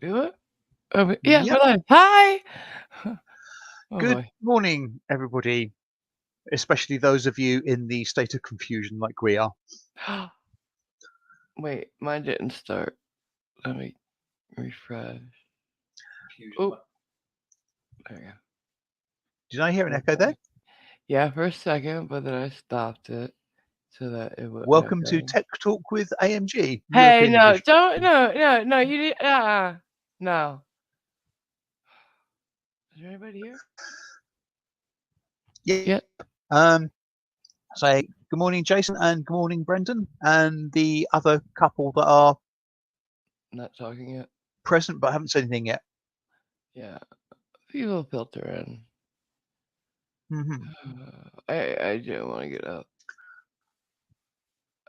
Do it? Yeah, we're Yep. live. Hi! Oh Good boy. morning, everybody, especially those of you in the state of confusion like we are. Wait, mine didn't start. Let me refresh. Oh, there you Did I hear an go. echo there? Okay. Yeah, for a second, but then I stopped it so that it would Welcome to echo. Tech Talk with AMG, Hey, European no, Division. don't, no, you need, no. Is there anybody here? Yep. Yep. Say good morning, Jason, and good morning, Brendan, and the other couple that are Not talking yet. present but haven't said anything yet. Yeah, people filter in. Mm-hmm. I didn't want to get up.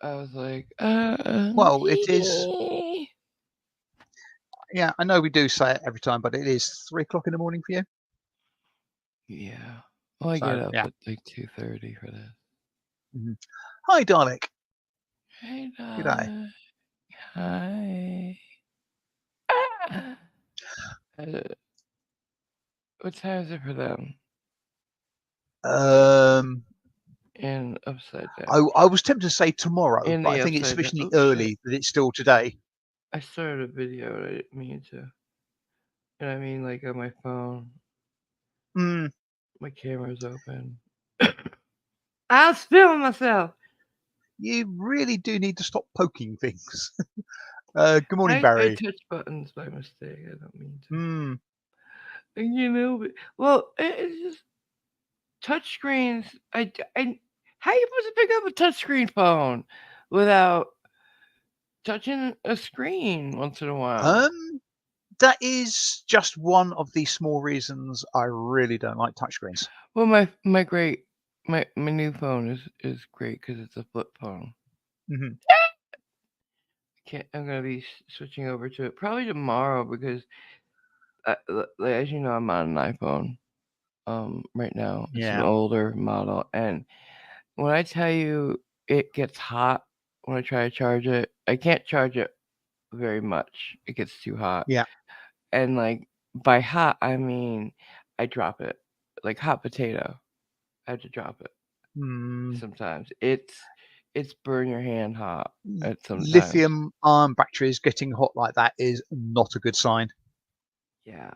I was like, Well, it is. Yeah, I know we do say it every time, but it is 3 o'clock in the morning for you. Yeah. Well, I get So up yeah. at like 2:30 for this. Mm-hmm. Hi, Dalek. Hey, G'day. hi. Uh, what time is it for them? Um, In upside I, down. I was tempted to say tomorrow, In but I the think it's upside down. sufficiently Oh shit! early that it's still today. I started a video and I didn't mean to. And I mean, like on my phone, Mm, my camera's open. I was filming myself. you really do need to stop poking things. Good morning, I Barry. touch buttons by mistake. I don't mean to. Mm, And well, it's just touch screens. How you supposed to pick up a touchscreen phone without touching a screen once in a while? um, that is just one of the small reasons I really don't like touchscreens. Well, my new phone is great because it's a flip phone. Mm-hmm. I'm gonna be switching over to it probably tomorrow because, as you know, I'm on an iPhone. Right now it's an Yeah, older model, and when I tell you it gets hot when I try to charge it, I can't charge it very much. It gets too hot, yeah. and like by hot I mean I drop it like hot potato. I have to drop it Mm, sometimes. It's burn your hand hot at sometimes. lithium-ion batteries getting hot like that is not a good sign. Yeah,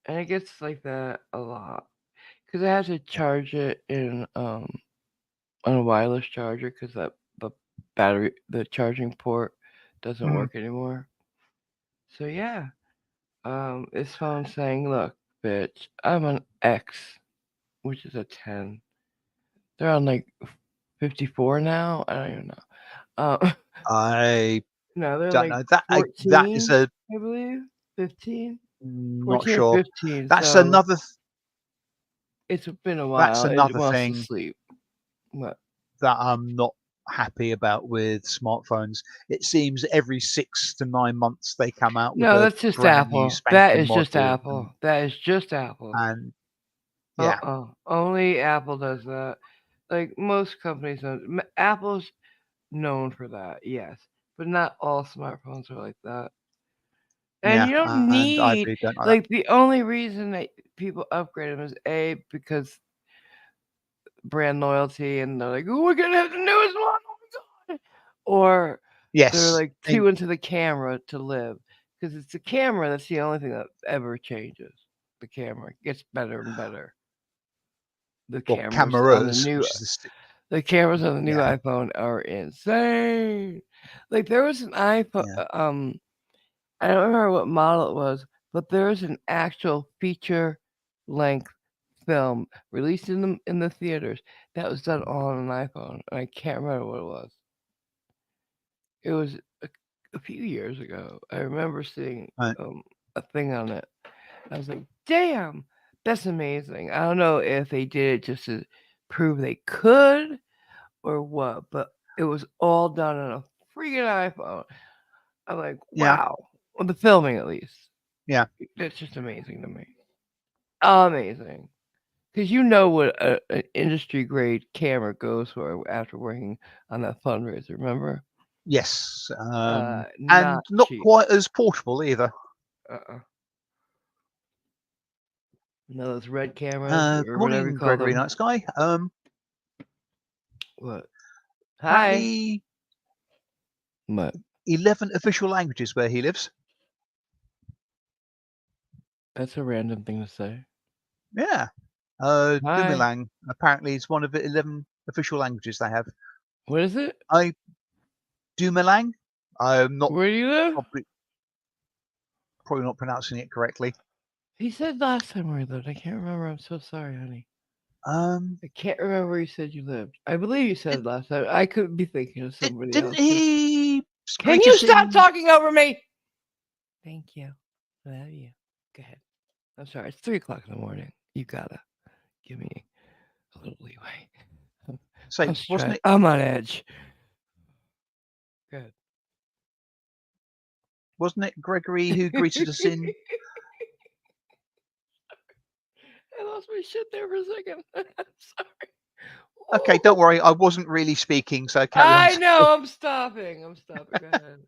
and it gets like that a lot because I have to Yeah. charge it in on a wireless charger because the the charging port doesn't Mm, work anymore. So yeah, this phone's saying, "Look, bitch, I'm an X, which is a 10. They're on like 54 now. I don't even know. I No, they're don't like know that. That is 14, a I believe. 15, not 14 or sure. 15. That's So another. it's been a That's while. It another wants to thing sleep. What? that I'm not happy about with smartphones. It seems every 6 to 9 months they come out with No, a that's just brand new Apple. That spanking is just model, Apple. That is just Apple. and yeah, Uh-uh. Only Apple does that. Like most companies don't. Apple's known for that, yes, but not all smartphones are like that. And yeah, you don't and I need really don't like that. like the only reason that people upgrade them is A because brand loyalty and they're like, oh, we're gonna have the newest one, oh my god, or they're Yes, like too into the camera to live because it's the camera that's the only thing that ever changes. The camera gets better and better. The well, cameras on the cameras, new which is The cameras on the new yeah, iPhone are insane. Like there was an iPhone. yeah, I don't remember what model it was, but there was an actual feature length film released in the theaters that was done all on an iPhone, and I can't remember what it was. It was a few years ago. I remember seeing right, a thing on it. I was like, "Damn, that's amazing." I don't know if they did it just to prove they could or what, but it was all done on a freaking iPhone. I'm like, yeah, wow. Well, the filming at least. yeah. That's just amazing to me. Amazing. Because you know what an industry grade camera goes for after working on that fundraiser, remember? Yes, Not and not cheap. quite as portable either. Uh-uh. No, those red cameras or Good whatever you morning, call Gregory them. Night Sky. What? Hi. Apparently What? 11 official languages where he lives. That's a random thing to say. Yeah. Hi. Dumalang apparently is one of the 11 official languages they have. What is it? I Dumalang. I'm not Where do you live? probably not pronouncing it correctly. He said last time where he lived. I can't remember. I'm so sorry, honey. Um, I can't remember where you said you lived. I believe you did, said last time. I could be thinking of somebody didn't else too. he Can greet you us stop in? talking over me? Thank you. Love you. Go ahead. I'm sorry. It's 3 o'clock in the morning. You gotta give me a little leeway. Say, I'm wasn't stressed. it? I'm on edge. Good. Wasn't it Gregory who greeted us in? I lost my shit there for a second. I'm sorry. Okay, Ooh. don't worry. I wasn't really speaking, so carry on. I know. I'm stopping. I'm stopping. Go ahead.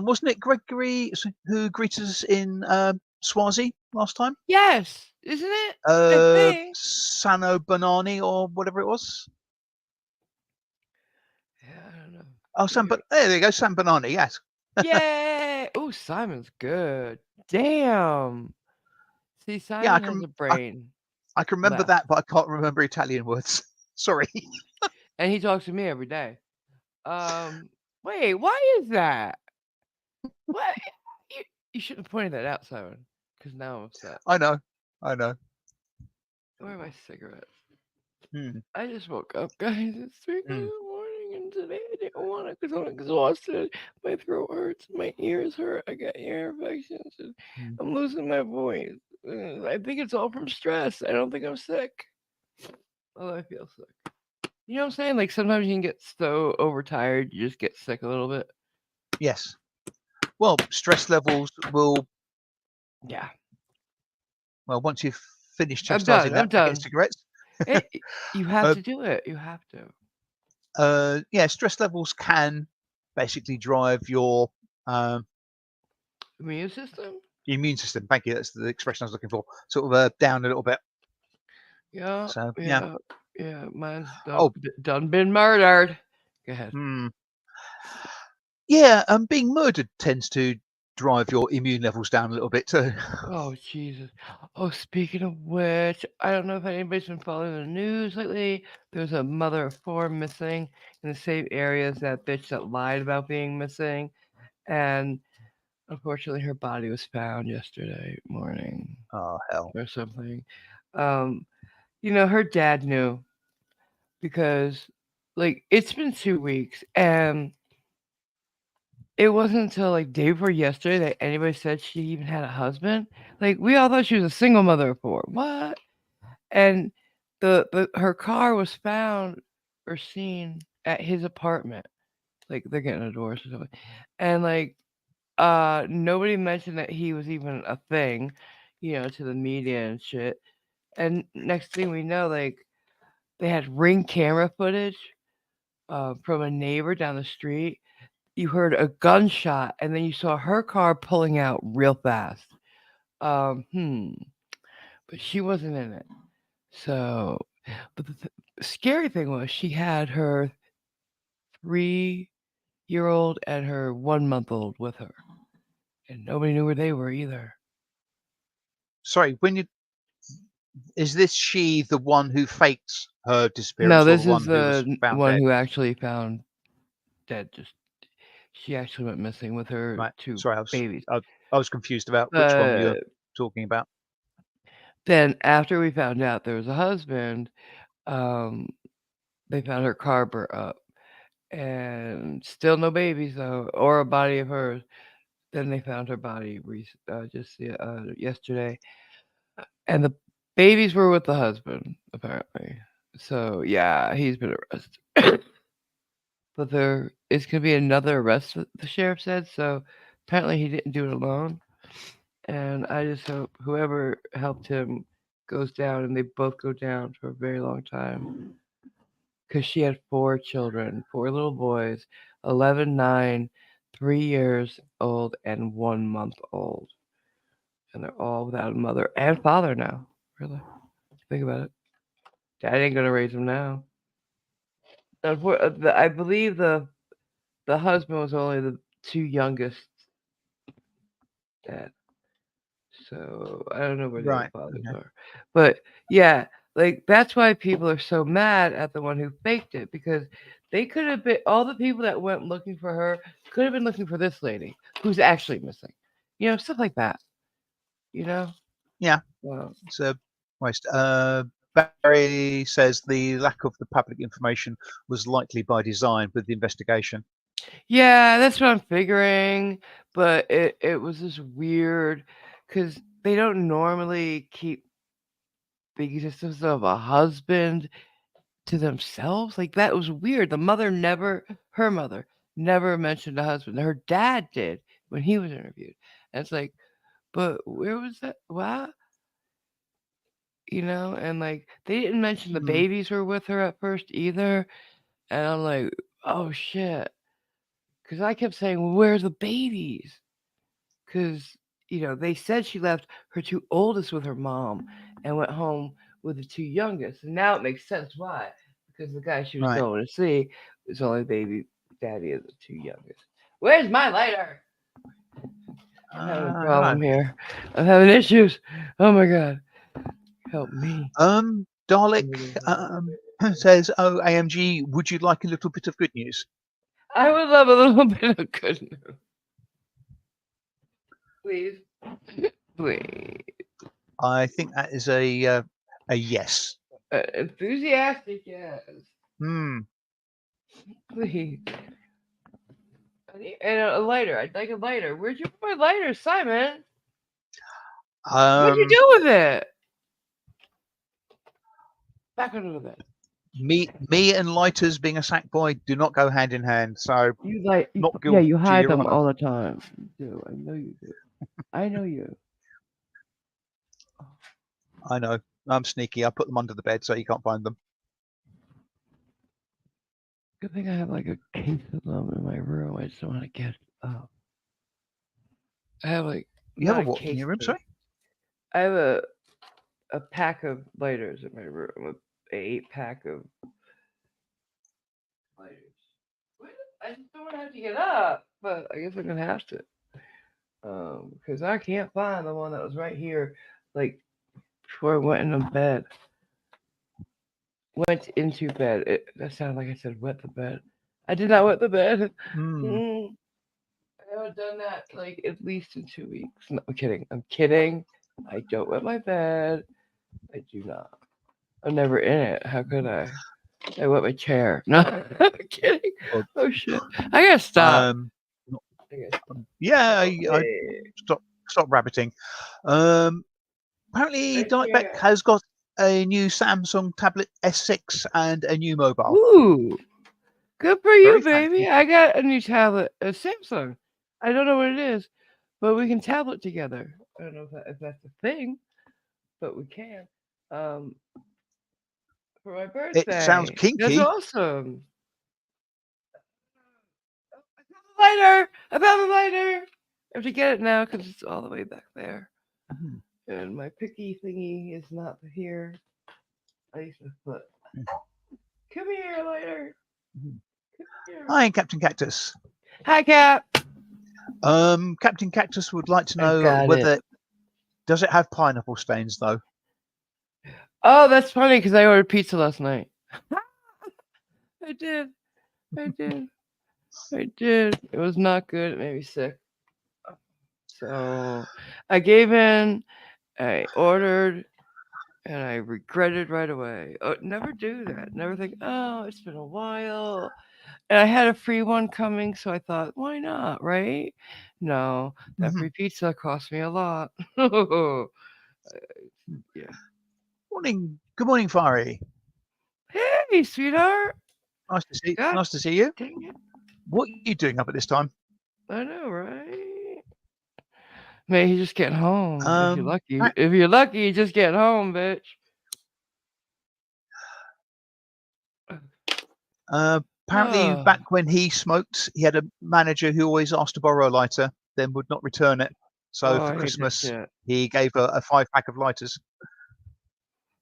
Wasn't it Gregory who greeted us in Swazi last time? Yes, isn't it? I think. Sano Banani or whatever it was. Yeah, I don't know. Oh, there you go, San Banani. Yes. Yay! Oh, Simon's good. Damn. See, Yeah, Simon has a brain. I can remember Left. that, but I can't remember Italian words. Sorry. And he talks to me every day. Wait, why is that? What? You, you shouldn't have pointed that out, Simon. Because now I'm upset. I know. I know. Where are my cigarettes? Hmm. I just woke up, guys. It's 3 o'clock in Hmm. the morning, and today I didn't want it because I'm exhausted. My throat hurts, my ears hurt. I got ear infections, and Hmm. I'm losing my voice. I think it's all from stress. I don't think I'm sick. Although I feel sick. You know what I'm saying? Like sometimes you can get so overtired, you just get sick a little bit. Yes. Well, stress levels will. Yeah, Well, once you've finished I'm chastising done. I'm that packet of done. cigarettes, It, you have uh, to do it. You have to. yeah, stress levels can basically drive your Immune system. immune system. Thank you. That's the expression I was looking for. Sort of down a little bit. Yeah, So yeah. yeah, yeah. Mine's Oh, done been murdered. Go ahead. hmm. Yeah. Being murdered tends to drive your immune levels down a little bit too. Oh Jesus. Oh, speaking of which, I don't know if anybody's been following the news lately. There's a mother of four missing in the same area as that bitch that lied about being missing, and unfortunately, her body was found yesterday morning Oh hell. or something. Um, her dad knew because, like, it's been 2 weeks, and it wasn't until like day before yesterday that anybody said she even had a husband. Like, we all thought she was a single mother of four. What? And the her car was found or seen at his apartment. Like they're getting a divorce or something. And like nobody mentioned that he was even a thing, to the media and shit. And next thing we know, like they had ring camera footage from a neighbor down the street. You heard a gunshot, and then you saw her car pulling out real fast. But she wasn't in it. So, but the scary thing was she had her 3-year old and her 1 month old with her, and nobody knew where they were either. Sorry. Is this she the one who faked her No, disappearance, or the this is one who was the found one dead? who actually found dead. Just she actually went missing with her Right. two Sorry, babies. I was confused about which one you're But talking about. then after we found out there was a husband, um, they found her car burnt up, and still no babies though, or a body of hers. Then they found her body just yesterday, and the babies were with the husband apparently. So yeah, he's been arrested. But there is gonna be another arrest. The sheriff said so. Apparently, he didn't do it alone, and I just hope whoever helped him goes down, and they both go down for a very long time. Because she had 4 children, 4 little boys, 11, 9, 3 years old and 1 month old, and they're all without a mother and father now. Really, think about it. Dad ain't gonna raise them now. I believe the husband was only the two youngest dad, so I don't know where the other Right. fathers Okay. are. But yeah, like that's why people are so mad at the one who faked it, because they could have been, all the people that went looking for her could have been looking for this lady who's actually missing. Stuff like that. You know. Yeah. Well, It's a waste. Barry says the lack of the public information was likely by design with the investigation. yeah, that's what I'm figuring. But it was just weird because they don't normally keep the existence of a husband to themselves. Like that was weird. Her mother never mentioned a husband. Her dad did when he was interviewed. And it's like, but where was that? What? And like they didn't mention the Mm, babies were with her at first either. And I'm like, oh shit. Because I kept saying, well, where's the babies? Because, they said she left her two oldest with her mom and went home with the two youngest. And now it makes sense why. Because the guy she was right. going to see was only baby daddy of the two youngest. Where's my lighter? I'm having a I don't know. problem here. I'm having issues. Oh my god. Help me. Dalek says, "Oh, AMG, would you like a little bit of good news?" I would love a little bit of good news. Please. Please. I think that is a yes. Enthusiastic, yes. Hmm. Please. And a lighter. I'd like a lighter. Where'd you put my lighter, Simon? What'd you Um, do with it? Back under the bed. me and lighters being a sack boy do not go hand in hand. So not Yeah, guilty, you hide Your them Honour. all the time. You do. I know you do. I know you. I know. I'm sneaky. I put them under the bed so you can't find them. Good thing I have like a case of them in my room. I just don't want to get up. I have like You have not a a what in case. your room? Sorry. I have a pack of lighters in my room. A 8 pack of lighters. What? I just don't want to have to get up, but I guess I'm gonna have to. Because I can't find the one that was right here, like before I went into bed. Went into bed. That sounded like I said wet the bed. I did not wet the bed. Hmm. Mm, I haven't done that like at least in 2 weeks. No, I'm kidding. I'm kidding. I don't wet my bed. I do not. I'm never in it. How could I? I wet my chair. No, I'm kidding. Well, Oh shit. I gotta stop. um, I gotta yeah. stop. I stop rabbiting. Um, apparently, I Dalek Beck can't. has got a new Samsung tablet S6 and a new mobile. Woo! Good for you, Very baby. fancy. I got a new tablet, a Samsung. I don't know what it is, but we can tablet together. I don't know if that's a thing, but we can. Um, for my It sounds birthday. That's kinky. awesome. I found the lighter. I found the lighter. I have to get it now because it's all the way back there, Mhm. and my picky thingy is not here. I used to put. Come here, lighter. Mhm. Come here. Hi, Captain Cactus. Hi, Cap. Captain Cactus would like to I know got it. whether does it have pineapple stains though. Oh, that's funny because I ordered pizza last night. I did. I did. I did. It was not good. It made me sick. So I gave in. I ordered, and I regretted right away. Oh, never do that. Never think, oh, it's been a while. And I had a free one coming, so I thought, why not, right? No, that Mhm. free pizza cost me a lot. Yeah. Good morning, Fiery. Hey, sweetheart. God Nice to see you. dang it. What are you doing up at this time? I know, right? Man, you just getting home. If you're Um, lucky. pa- If you're lucky, you just getting home, bitch. Apparently, Oh, back when he smoked, he had a manager who always asked to borrow a lighter, then would not return it. So oh, for I hate this Christmas, shit. he gave a 5 pack of lighters.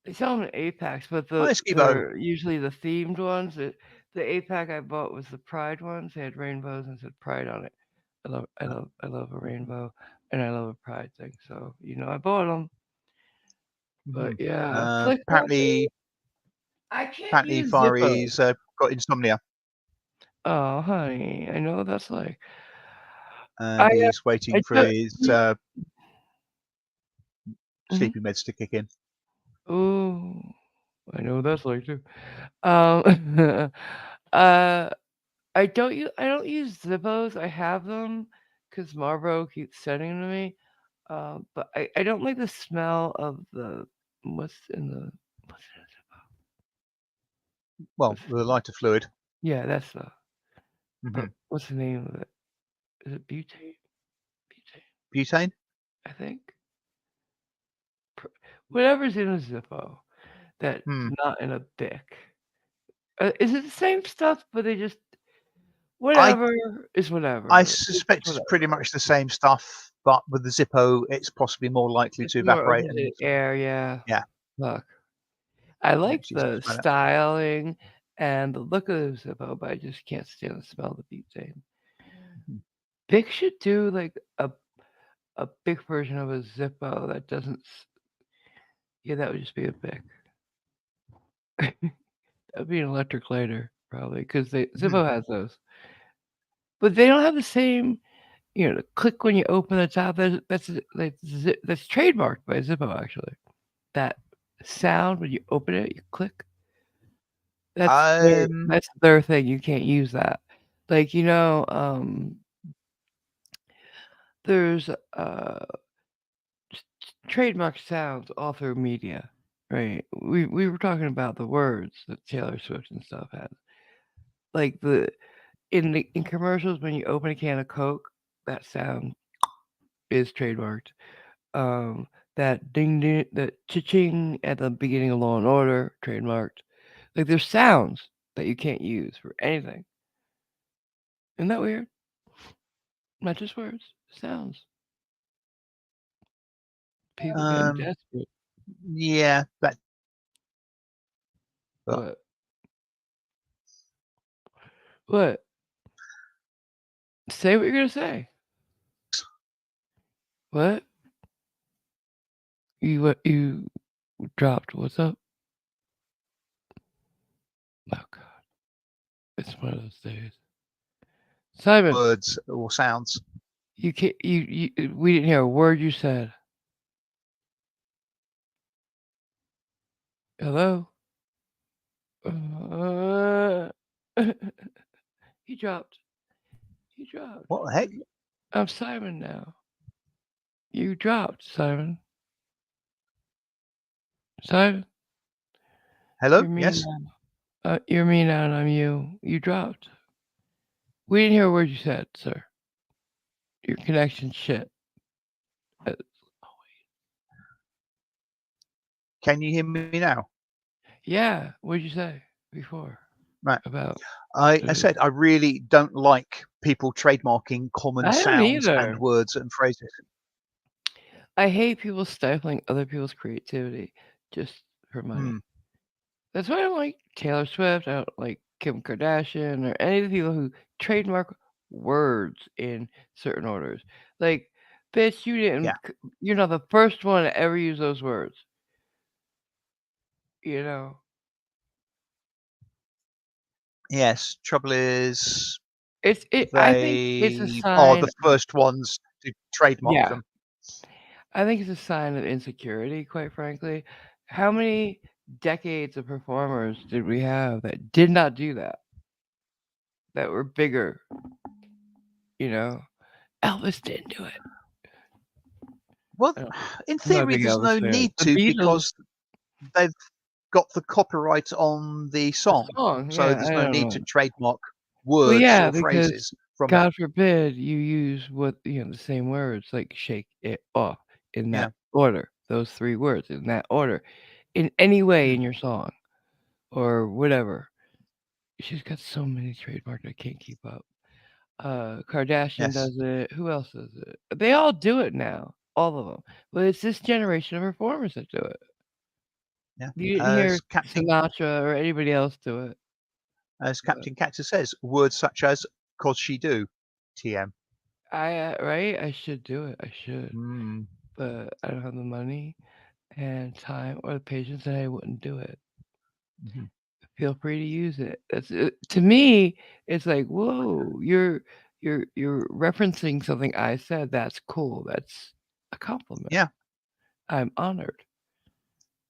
They sell them in 8 packs, but Hi, Skibo. they're usually the themed ones. The 8 pack I bought was the Pride ones. They had rainbows and said Pride on it. I love a rainbow, and I love a Pride thing. So I bought them. But Mhm. yeah, flick Apparently, I can't apparently, use Zippo. Fari's got insomnia, Oh, honey, I know what that's like. I and he's I waiting for took. his Mhm. sleeping meds to kick in. Ooh, I know what that's like too. Um, uh, I don't use Zippos. I have them because Marlboro keeps sending them to me. But I don't like the smell of the what's in the what's in it? Well, What's, the lighter fluid. yeah, that's the. But Hmm. what's the name of it? Is it butane? Butane, Butane. I think. Pr- Whatever's in a Zippo that's Hmm. not in a Bic. Is it the same stuff? But they just I whatever is I whatever. It's suspect it's pretty whatever. much the same stuff, but with the Zippo, it's possibly more likely It's to more evaporate open to and air, yeah. yeah, Look, I like makes you the smell it. styling and the look of the Zippo, but I just can't stand the smell of the butane. Mhm. Bic should do like a big version of a Zippo that doesn't. Yeah, that would just be a Bic. That'd be an electric lighter probably because they Mhm. Zippo has those, but they don't have the same. The click when you open the top. That's trademarked by Zippo actually. That sound when you open it, you click. Um, That's their thing. You can't use that. Like there's trademark sounds all through media, right? We were talking about the words that Taylor Swift and stuff has. Like in commercials when you open a can of Coke, that sound is trademarked. Um, that ding ding, that cha-ching at the beginning of Law and Order, trademarked. Like there's sounds that you can't use for anything. Isn't that weird? Not just words, sounds. People getting um, desperate. yeah, that. But What? What? Say what you're gonna say. What? You dropped. What's up? Oh God, it's one of those days. Simon, words or sounds. you can't. We didn't hear a word you said. Hello. Uh, he dropped. He dropped. What the heck? I'm Simon now. You dropped, Simon. Simon, Hello? you're me Yes. now. You're me now, and I'm you. You dropped. We didn't hear a word you said, sir. Your connection shit. Uh, Can you hear me now? yeah. What did you say before Right. about? I Uh, said I really don't like people trademarking common I don't sounds and either. words and phrases. I hate people stifling other people's creativity just for money. Hmm. That's why I don't like Taylor Swift. I don't like Kim Kardashian or any of the people who trademark words in certain orders. Like, bitch, Yeah. you're not the first one to ever use those words. You know, Yes. Trouble is, I think it's a they are sign. the first ones to trademark Yeah, them. I think it's a sign of insecurity, quite frankly. How many decades of performers did we have that did not do that? That were bigger, you know? Elvis didn't do it. Well, I don't, in I'm not a theory, big there's Elvis no fan. need The to Beatles, because they've got the copyright on the the song. song, So yeah, there's I no don't need know. to trademark Well, words yeah, or because phrases from it. God forbid you use the same words like shake it off in that Yeah. order, those three words in that order, in any way Hmm. in your song or whatever. She's got so many trademarks, I can't keep up. Kardashian Yes. does it. Who else does it? They all do it now, all of them. But it's this generation of performers that do it. Yeah. You didn't hear Captain Sinatra or anybody else do it. as But Captain Cactus says, words such as "'cause she do," TM. right? I should do it. I should, Mm. but I don't have the money and time or the patience, and I wouldn't do it. Mhm. Feel free to use it. That's it. To me, it's like, whoa, you're referencing something I said. That's cool. That's a compliment. Yeah. I'm honored.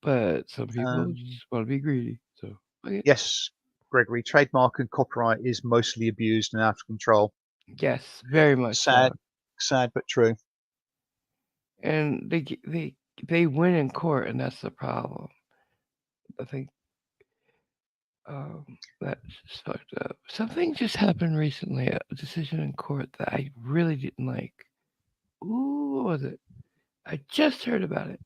But some people Um, just want to be greedy. So okay. yes, Gregory, trademark and copyright is mostly abused and out of control. Yes, very much so. Sad, sad but true. And they win in court, and that's the problem. I think um, that's just fucked up. Something just happened recently, a decision in court that I really didn't like. Ooh, what was it? I just heard about it.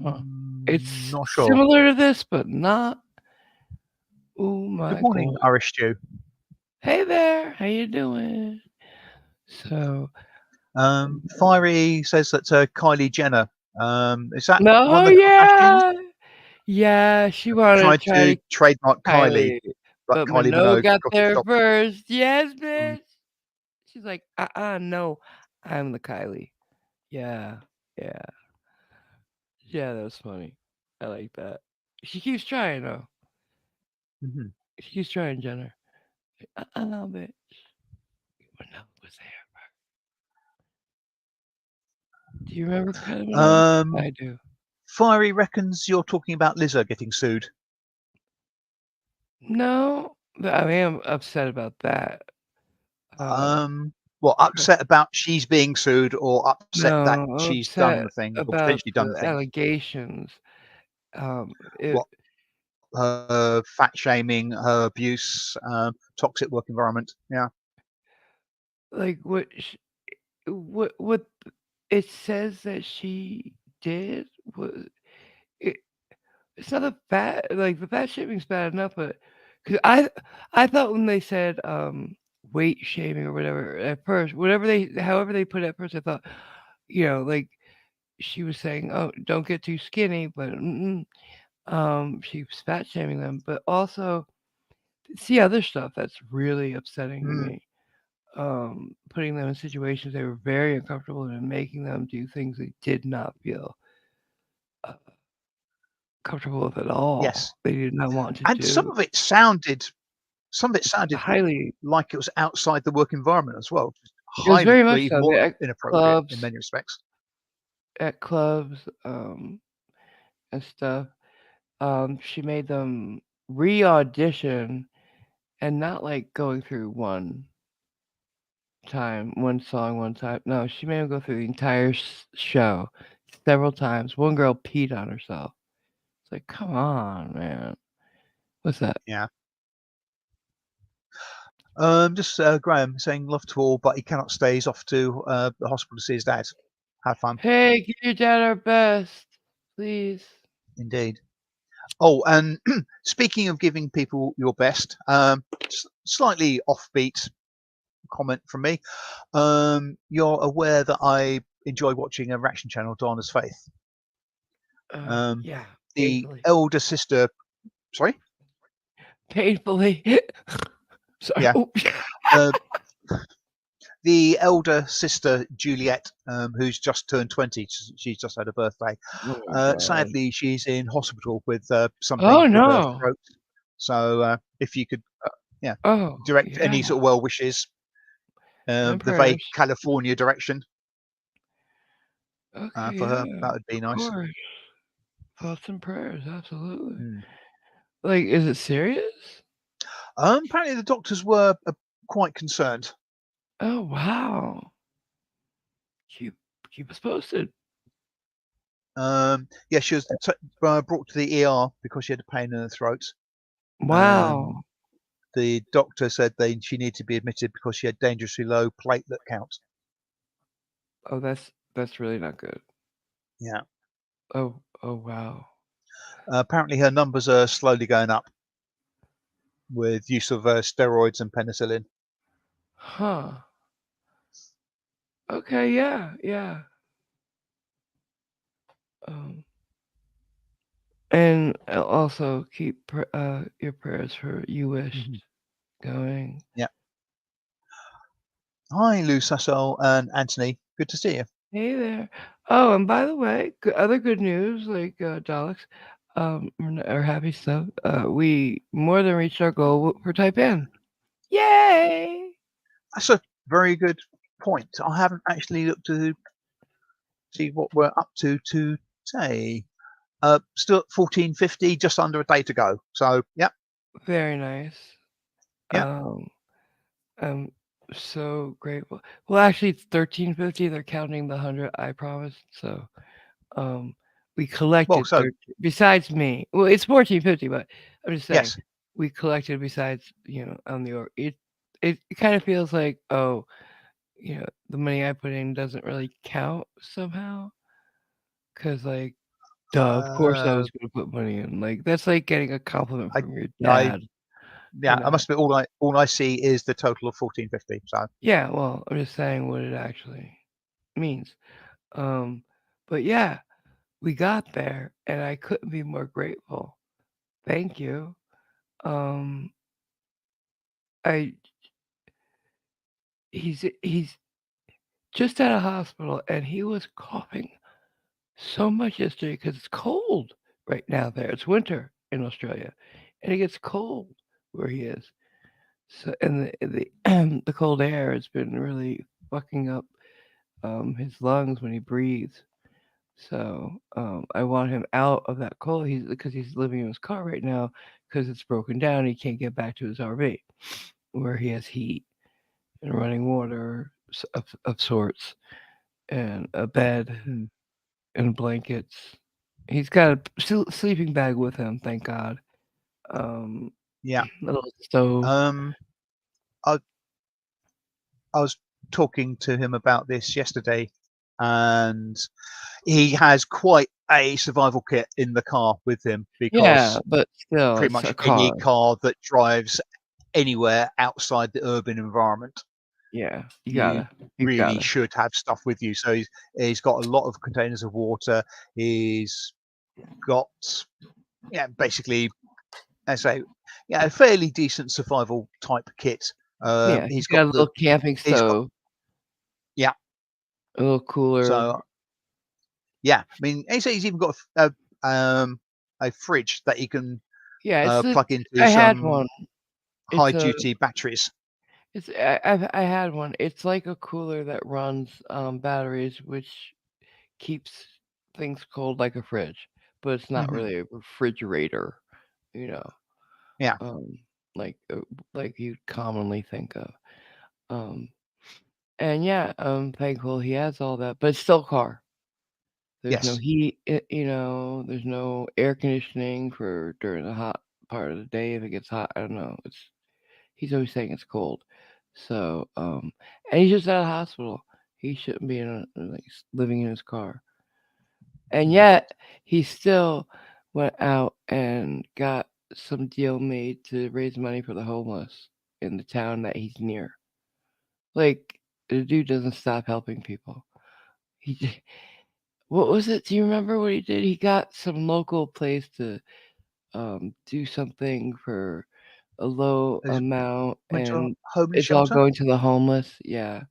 Huh. It's Not sure. similar to this, but not. Oh Good my morning, god. Irish Stew. Hey there, how you doing? So, Fiery says that Kylie Jenner. Is that one no, of the Kardashians? yeah, yeah. She wanted to Tried try to to trademark Kylie, Kylie, but but Kylie Minogue Minogue got got it there stopped. first. Yes, Mm, bitch. She's like, no, I'm the Kylie. Yeah, yeah, yeah. That was funny. I like that. She keeps trying though. mhm. She keeps trying, Jenner. Bitch. Minogue was there. Do you remember Kylie Minogue? Um, I do. Fiery reckons you're talking about Lizzo getting sued. No, but I am upset about that. Uh, Well, because upset about she's being sued or upset that no, I'm she's done upset the thing or about potentially done the the thing. allegations. It What her fat shaming, her abuse, toxic work environment. Yeah. like what it says that she did was it. It's not a fat like the fat shaming's bad enough, but because I thought when they said weight shaming or whatever at first, whatever they however they put it at first, I thought like she was saying, "Oh, don't get too skinny," but she was fat shaming them, but also see other stuff that's really upsetting to Mm, me. Putting them in situations they were very uncomfortable in and making them do things they did not feel uh, comfortable with at all. yes. They did not want to And do. some of it sounded Highly, like it was outside the work environment as well. Just it was highly, very well, much even so. more They at inappropriate in clubs, many respects. at clubs, and stuff. She made them re-audition and not like going through one song, one time. No, she made him go through the entire show several times. One girl peed on herself. It's like, come on, man. What's that? Yeah. Just Graham saying love to all, but he cannot stay. He's off to the hospital to see his dad. Have fun, Hey, give your dad our best, please. indeed. Oh, and speaking of giving people your best, slightly offbeat comment from me. You're aware that I enjoy watching a reaction channel, Dana's Faith. Um, Yeah, the painfully. elder sister, sorry, Painfully. Sorry. yeah, Oh. uh, the elder sister Juliet, who's just turned 20, she's just had a birthday. Oh my god. Sadly, she's in hospital with Oh something with her no. throat. So if you could, yeah, Oh direct yeah. any sort of well wishes, My the vague prayers. California direction Okay, for her, yeah. that would be Of nice. course. Thoughts and prayers, absolutely. Hmm. Like, is it serious? Apparently, the doctors were quite concerned. Oh wow. Keep keep us posted. Yeah, she was brought to the ER because she had a pain in her throat. Um, Wow. the doctor said she needed to be admitted because she had dangerously low platelet count. Oh, that's really not good. Yeah. Oh wow. Apparently, her numbers are slowly going up. with use of steroids and penicillin. Huh. Okay, yeah, yeah. Um, and also keep your prayers for you wished Mhm. going. Yeah. Hi, Lou Sassel and Anthony. Good to see you. Hey there. Oh, and by the way, other good news, like Daleks, or happy stuff. We more than reached our goal for Taipan. Yay! That's a very good point. I haven't actually looked to see what we're up to today. Still at 1450, just under a day to go. So, yeah, Very nice. yeah. Um, I'm so grateful. Well, actually, it's 1350. They're counting the 100. I promise. So, um, we Well, collected so 13. Besides me, well, it's 1450, but I'm just saying yes, we collected besides on the it kind of feels like the money I put in doesn't really count somehow. Cause like, duh, of course I uh, was gonna put money in. Like that's like getting a compliment I, from your I, dad. You yeah, I know. must be all I see is the total of 1450. So, Yeah. Well, I'm just saying what it actually means. Um, but yeah, we got there, and I couldn't be more grateful. Thank you. Um, I he's just at a hospital, and he was coughing so much yesterday because it's cold right now there. It's winter in Australia, and it gets cold where he is. So, and the the cold air has been really fucking up his lungs when he breathes. So I want him out of that cold. He's because he's living in his car right now because it's broken down. He can't get back to his RV where he has heat and running water of sorts and a bed hmm, and blankets. He's got a sleeping bag with him, thank God. Um, yeah. a little stove. Um, I, I was talking to him about this yesterday, and he has quite a survival kit in the car with him Yeah, because but still, pretty it's a much any car. car that drives anywhere outside the urban environment, Yeah, you you really gotta. should have stuff with you. So he's got a lot of containers of water. He's got, yeah, basically, I say, yeah, a fairly decent survival type kit. Yeah, he's He's got got a little camping he's got, stove, yeah. a little cooler. So yeah, I mean, he's even got a fridge that he can Yeah, plug into I had some one. high It's a duty batteries. I had one. It's like a cooler that runs batteries, which keeps things cold like a fridge, but it's not Hmm. really a refrigerator, you know, Yeah. um, like like you'd commonly think of. Um, and yeah, I'm thankful he has all that, but it's still a car. There's no Yes. heat, there's no air conditioning for during the hot part of the day if it gets hot. I don't know. He's always saying it's cold. So, and he's just at a hospital. He shouldn't be living in his car. And Mhm. yet, he still went out and got some deal made to raise money for the homeless in the town that he's near. Like, the dude doesn't stop helping people. What was it? Do you remember what he did? He got some local place to do something for a low He's amount, went to a and homeless it's all shelter. going to the homeless. Yeah,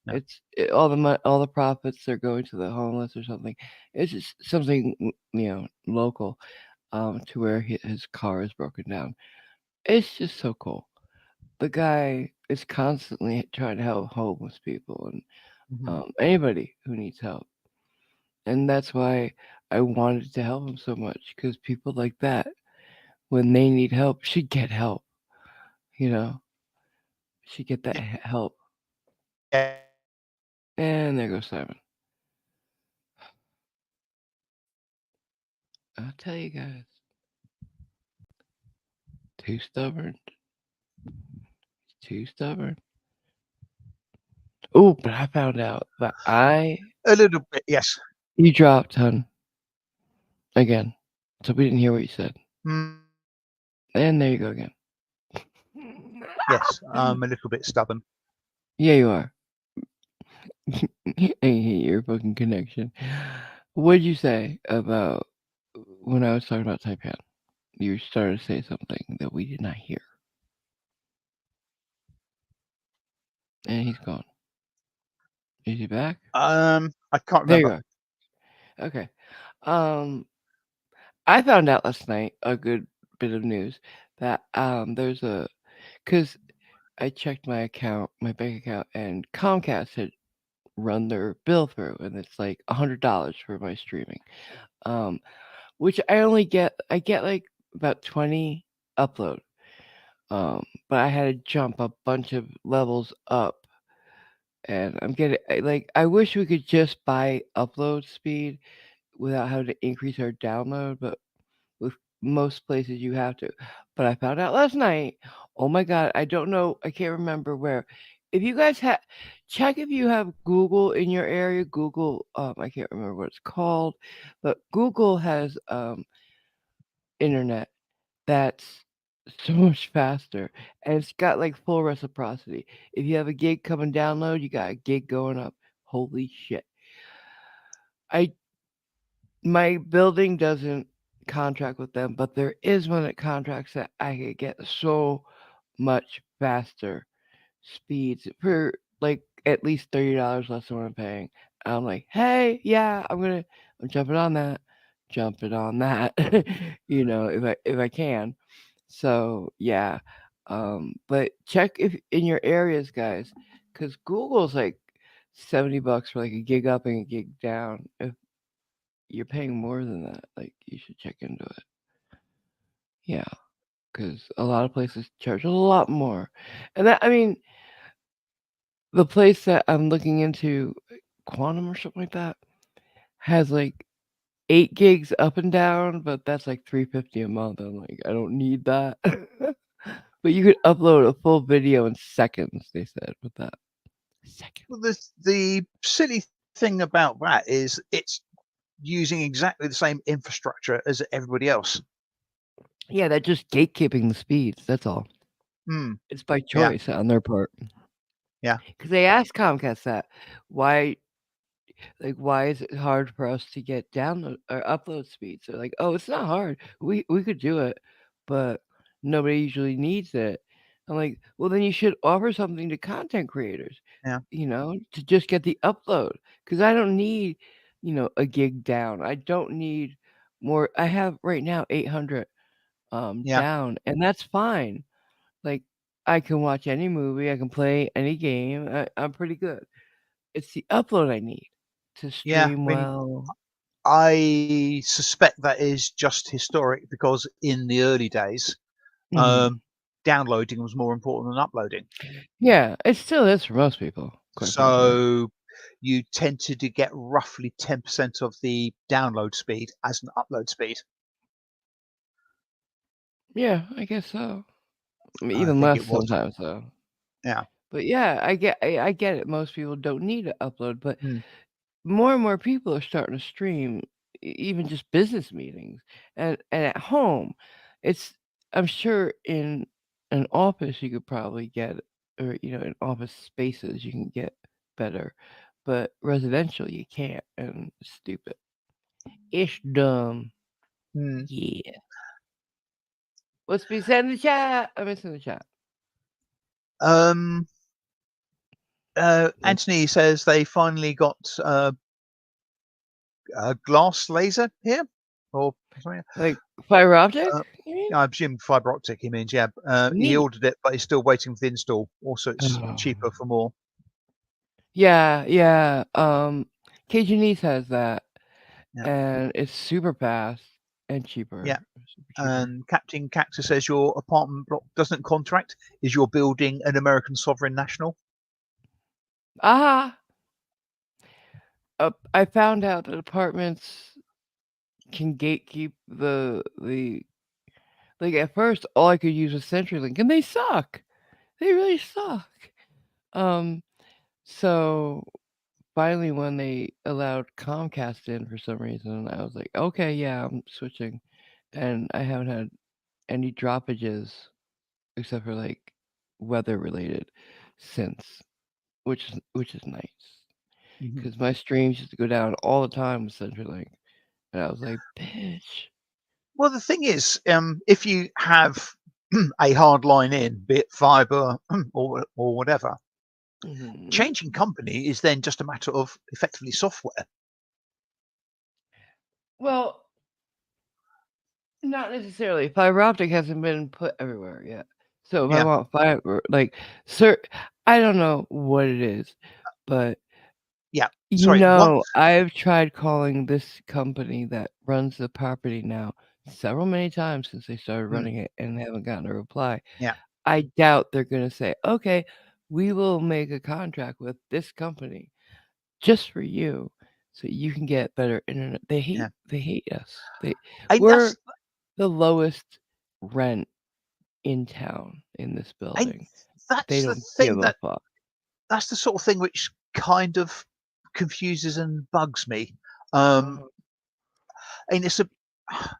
Yeah. all the profits are going to the homeless or something. It's just something local, to where his car is broken down. It's just so cool. The guy is constantly trying to help homeless people and Hmm. anybody who needs help. And that's why I wanted to help him so much because people like that, when they need help, should get help. You know, should get that help. Yeah. And there goes Simon. I'll tell you guys, too stubborn, too stubborn. Oh, but I found out that A little bit. Yes. you dropped, hun, again. So we didn't hear what you said. Mm, And there you go again. Yes, I'm a little bit stubborn. Yeah, you are. I hate your fucking connection. What did you say about when I was talking about Taipan? You started to say something that we did not hear, and he's gone. Is he back? I can't There you remember. are. Okay. Um, I found out last night a good bit of news that there's a because I checked my account, my bank account, and Comcast had run their bill through, and it's like $100 for my streaming. Um, which I get like about 20 upload. But I had to jump a bunch of levels up, and I wish we could just buy upload speed without having to increase our download, but with most places you have to. But I found out last night, oh my god, I don't know, I can't remember where. If you guys have check if you have Google in your area, Google I can't remember what it's called, but Google has internet that's so much faster, and it's got like full reciprocity. If you have a gig coming download, you got a gig going up. Holy shit. I My building doesn't contract with them, but there is one that contracts that I could get so much faster speeds for like at least $30 less than what I'm paying. I'm like, hey, yeah, I'm jumping on that, jumping on that, if I can. So yeah, but check if in your areas, guys, because Google's like $70 for like a gig up and a gig down. If you're paying more than that, like you should check into it. Yeah, because a lot of places charge a lot more, and that I mean the place that I'm looking into, Quantum or something like that, has like 8 gigs up and down, but that's like 350 a month. I'm like, I don't need that. But you could upload a full video in seconds. They said with that seconds. Well, the silly thing about that is it's using exactly the same infrastructure as everybody else. Yeah, that's just gatekeeping the speeds. That's all. Hmm. It's by Yeah. choice on their part. Yeah. Because they asked Comcast that why why is it hard for us to get download or upload speeds? They're like, oh, it's not hard. We could do it, but nobody usually needs it. I'm like, well, then you should offer something to content creators, Yeah. to just get the upload. Because I don't need, a gig down. I don't need more. I have right now 800 Yeah. down, and that's fine. Like, I can watch any movie, I can play any game. I'm pretty good. It's the upload I need to Yeah. stream I mean, well. I suspect that is just historic because in the early days, Mhm. um, downloading was more important than uploading. Yeah, it still is for most people, quite frankly. So you tended to get roughly 10% of the download speed as an upload speed. Yeah, I guess so. I mean, I even think less it was. sometimes though. Yeah. But yeah, I get it. Most people don't need to upload, but Mm. more and more people are starting to stream, even just business meetings, and at home. It's I'm sure in an office you could probably get, or in office spaces you can get better, but residential you can't, and it's stupid. It's dumb. Mm. Yeah. What's be said in the chat? I'm in the chat. Um, Like, Anthony says they finally got a glass laser here, or something. like fiber optic? Uh, You mean? I presume fiber optic. He means, yeah. He Neat. ordered it, but he's still waiting for the install. Also, it's cheaper Oh. for more. Yeah, yeah. Cajunese has that, Yeah, and it's super fast and cheaper. yeah. Super cheaper. And Captain Cactus says your apartment block doesn't contract. Is your building an American sovereign national? Ah, I found out that apartments can gatekeep the like at first all I could use was CenturyLink, and they suck. They really suck. Um, so finally when they allowed Comcast in for some reason, I was like, okay, yeah, I'm switching, and I haven't had any droppages except for like weather related since, which is nice Mhm. because my streams used to go down all the time with CenturyLink, and I was like, bitch. Well, the thing is, if you have a hard line in, be it fiber or whatever, Hmm. changing company is then just a matter of effectively software. Well, not necessarily. Fiber optic hasn't been put everywhere yet. So if I Yeah, want fiber, like, sir, I don't know what it is, but yeah. Sorry, I've tried calling this company that runs the property now several many times since they started mm, running it and haven't gotten a reply. yeah, I doubt they're gonna say, okay, we will make a contract with this company just for you so you can get better internet. yeah. They hate us. And We're the lowest rent in town in this and building. They that's the don't give thing a that fuck. that's the sort of thing which kind of confuses and bugs me. Um, Uh, and it's a, I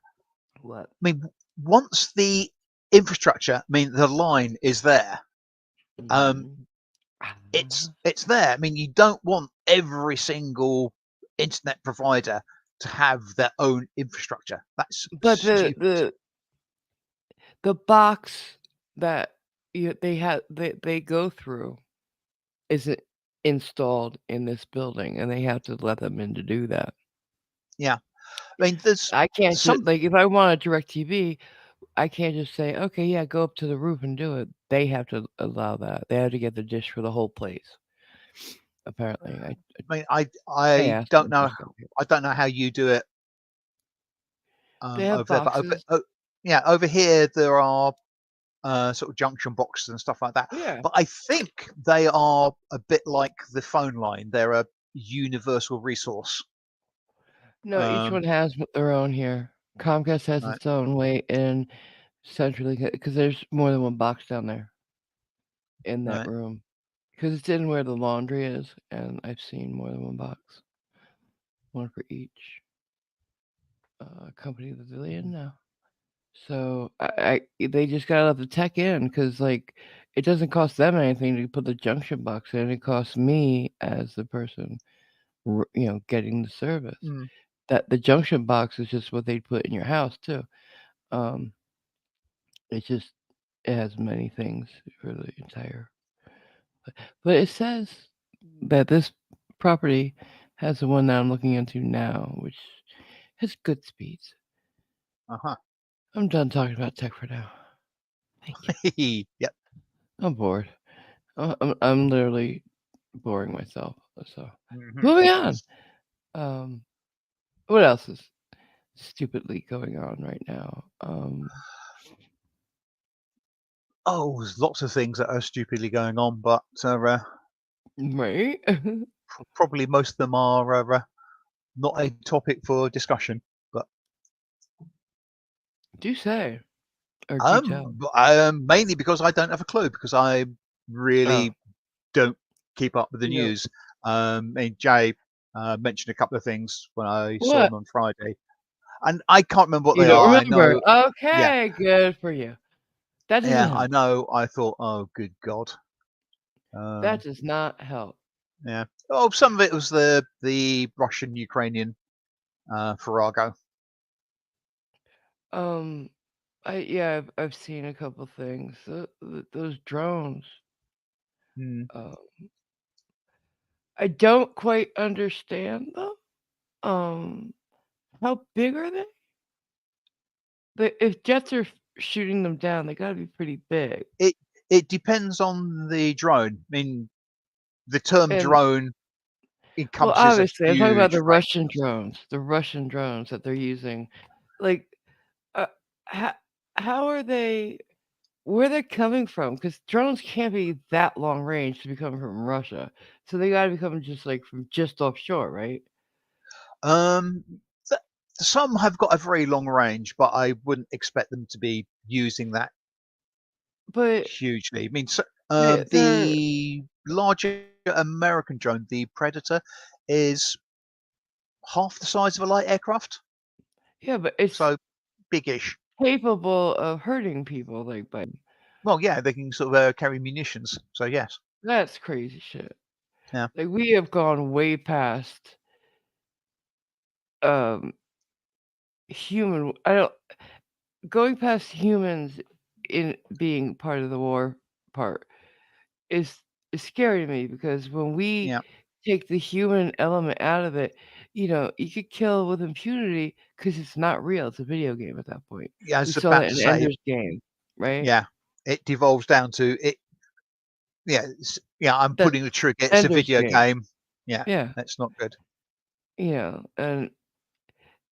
what? mean, once the infrastructure, I mean, the line is there. Um, Mhm. it's there. I mean, you don't want every single internet provider to have their own infrastructure. That's But the stupid. the the box that they go through isn't installed in this building, and they have to let them in to do that. Yeah, I mean, there's I can't just some. like if I want a DirecTV, I can't just say, okay, yeah, go up to the roof and do it. They have to allow that. They have to get the dish for the whole place. Apparently, I mean, I I asked don't them if know. it's gonna be. I don't know how you do it They have over there, but boxes. yeah, over here there are sort of junction boxes and stuff like that. Yeah. But I think they are a bit like the phone line. They're a universal resource. No, each Um, one has their own here. Comcast has right, its own way, and centrally because there's more than one box down there in that right. room. Because it's in where the laundry is, and I've seen more than one box, one for each company that they're in now. So they just gotta let the tech in because like it doesn't cost them anything to put the junction box in. It costs me as the person, getting the service. Mm, That the junction box is just what they put in your house too. Um, it's just it has many things for the entire. But it says that this property has the one that I'm looking into now, which has good speeds. uh-huh. I'm done talking about tech for now. Thank you. Yep. I'm bored. I'm literally boring myself. So Hmm. moving on. Um, what else is stupidly going on right now? Oh, there's lots of things that are stupidly going on, but Right? probably most of them are not a topic for discussion. But Do say or do tell. mainly because I don't have a clue because I Oh, really don't keep up with the you know news. And Jay mentioned a couple of things when I saw what? him on Friday, and I can't remember what You they don't are. I remember? know, yeah, Okay, good for you. That doesn't yeah, I help. know. I thought, oh, good God, That um, does not help. yeah. Oh, some of it was the Russian Ukrainian farrago. Um, I've seen a couple things. Those drones. Hmm. Uh, I don't quite understand them. How big are they? If jets are shooting them down, they gotta be pretty big. It it depends on the drone. I mean, the term And drone well, encompasses a obviously, I'm talking about huge the range. Russian drones. The Russian drones that they're using. Like, uh, how how are they? Where they're coming from? Because drones can't be that long range to be coming from Russia. So they gotta be coming just like from just offshore, right? Um, th- some have got a very long range, but I wouldn't expect them to be using that But hugely. I mean, they're the larger American drone, the Predator, is half the size of a light aircraft, yeah, but it's so big-ish. capable of hurting people like by. Well, yeah, they can sort of carry munitions. So yes, That's crazy shit. yeah, Like we have gone way past um human. I don't going past humans in being part of the war part is is scary to me because when we yeah, take the human element out of it, you could kill with impunity because it's not real. It's a video game at that point. yeah. I We was saw about that to in say, Ender's Game, right? yeah, it devolves down to it. Yeah, yeah. I'm That's pulling the trigger. It's a Ender's video Game. game. Yeah, Yeah, that's not good. and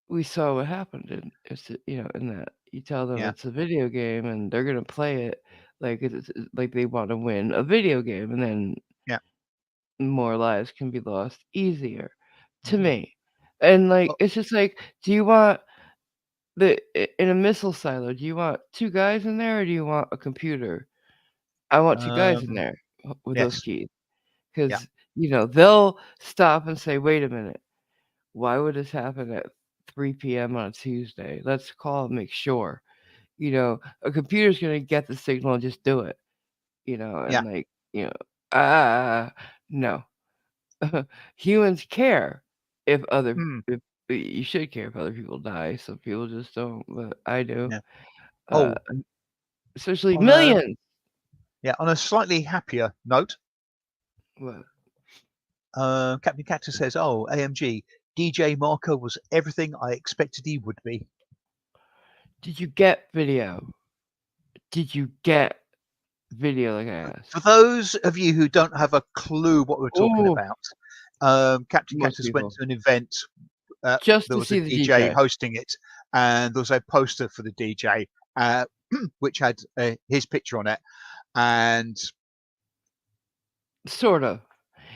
we saw what happened in that. You tell them Yeah, it's a video game and they're gonna play it like like they want to win a video game, and then yeah. more lives can be lost easier to Mm. me. And like Oh, it's just like, do you want in a missile silo, do you want two guys in there or do you want a computer? I want two guys in um, there with those yes, keys yeah. because they'll stop and say, "Wait a minute, why would this happen at 3 p.m. on a Tuesday? Let's call and make sure." A computer's gonna get the signal and just do it. Yeah. And like no. Humans care if other Mm, if you should care if other people die. Some people just don't, but I do. yeah. Uh, Oh, and especially on a millions. on a slightly happier note, What? Captain Cactus says, "Oh, AMG, DJ Marco was everything I expected he would be." Did you get video? Did you get video like I For asked? those of you who don't have a clue what we're talking Oh, about, Captain most Cactus went people to an event. just There to was a see the DJ DJ. hosting it, and there was a poster for the DJ, uh, which had his picture on it. And Sort of.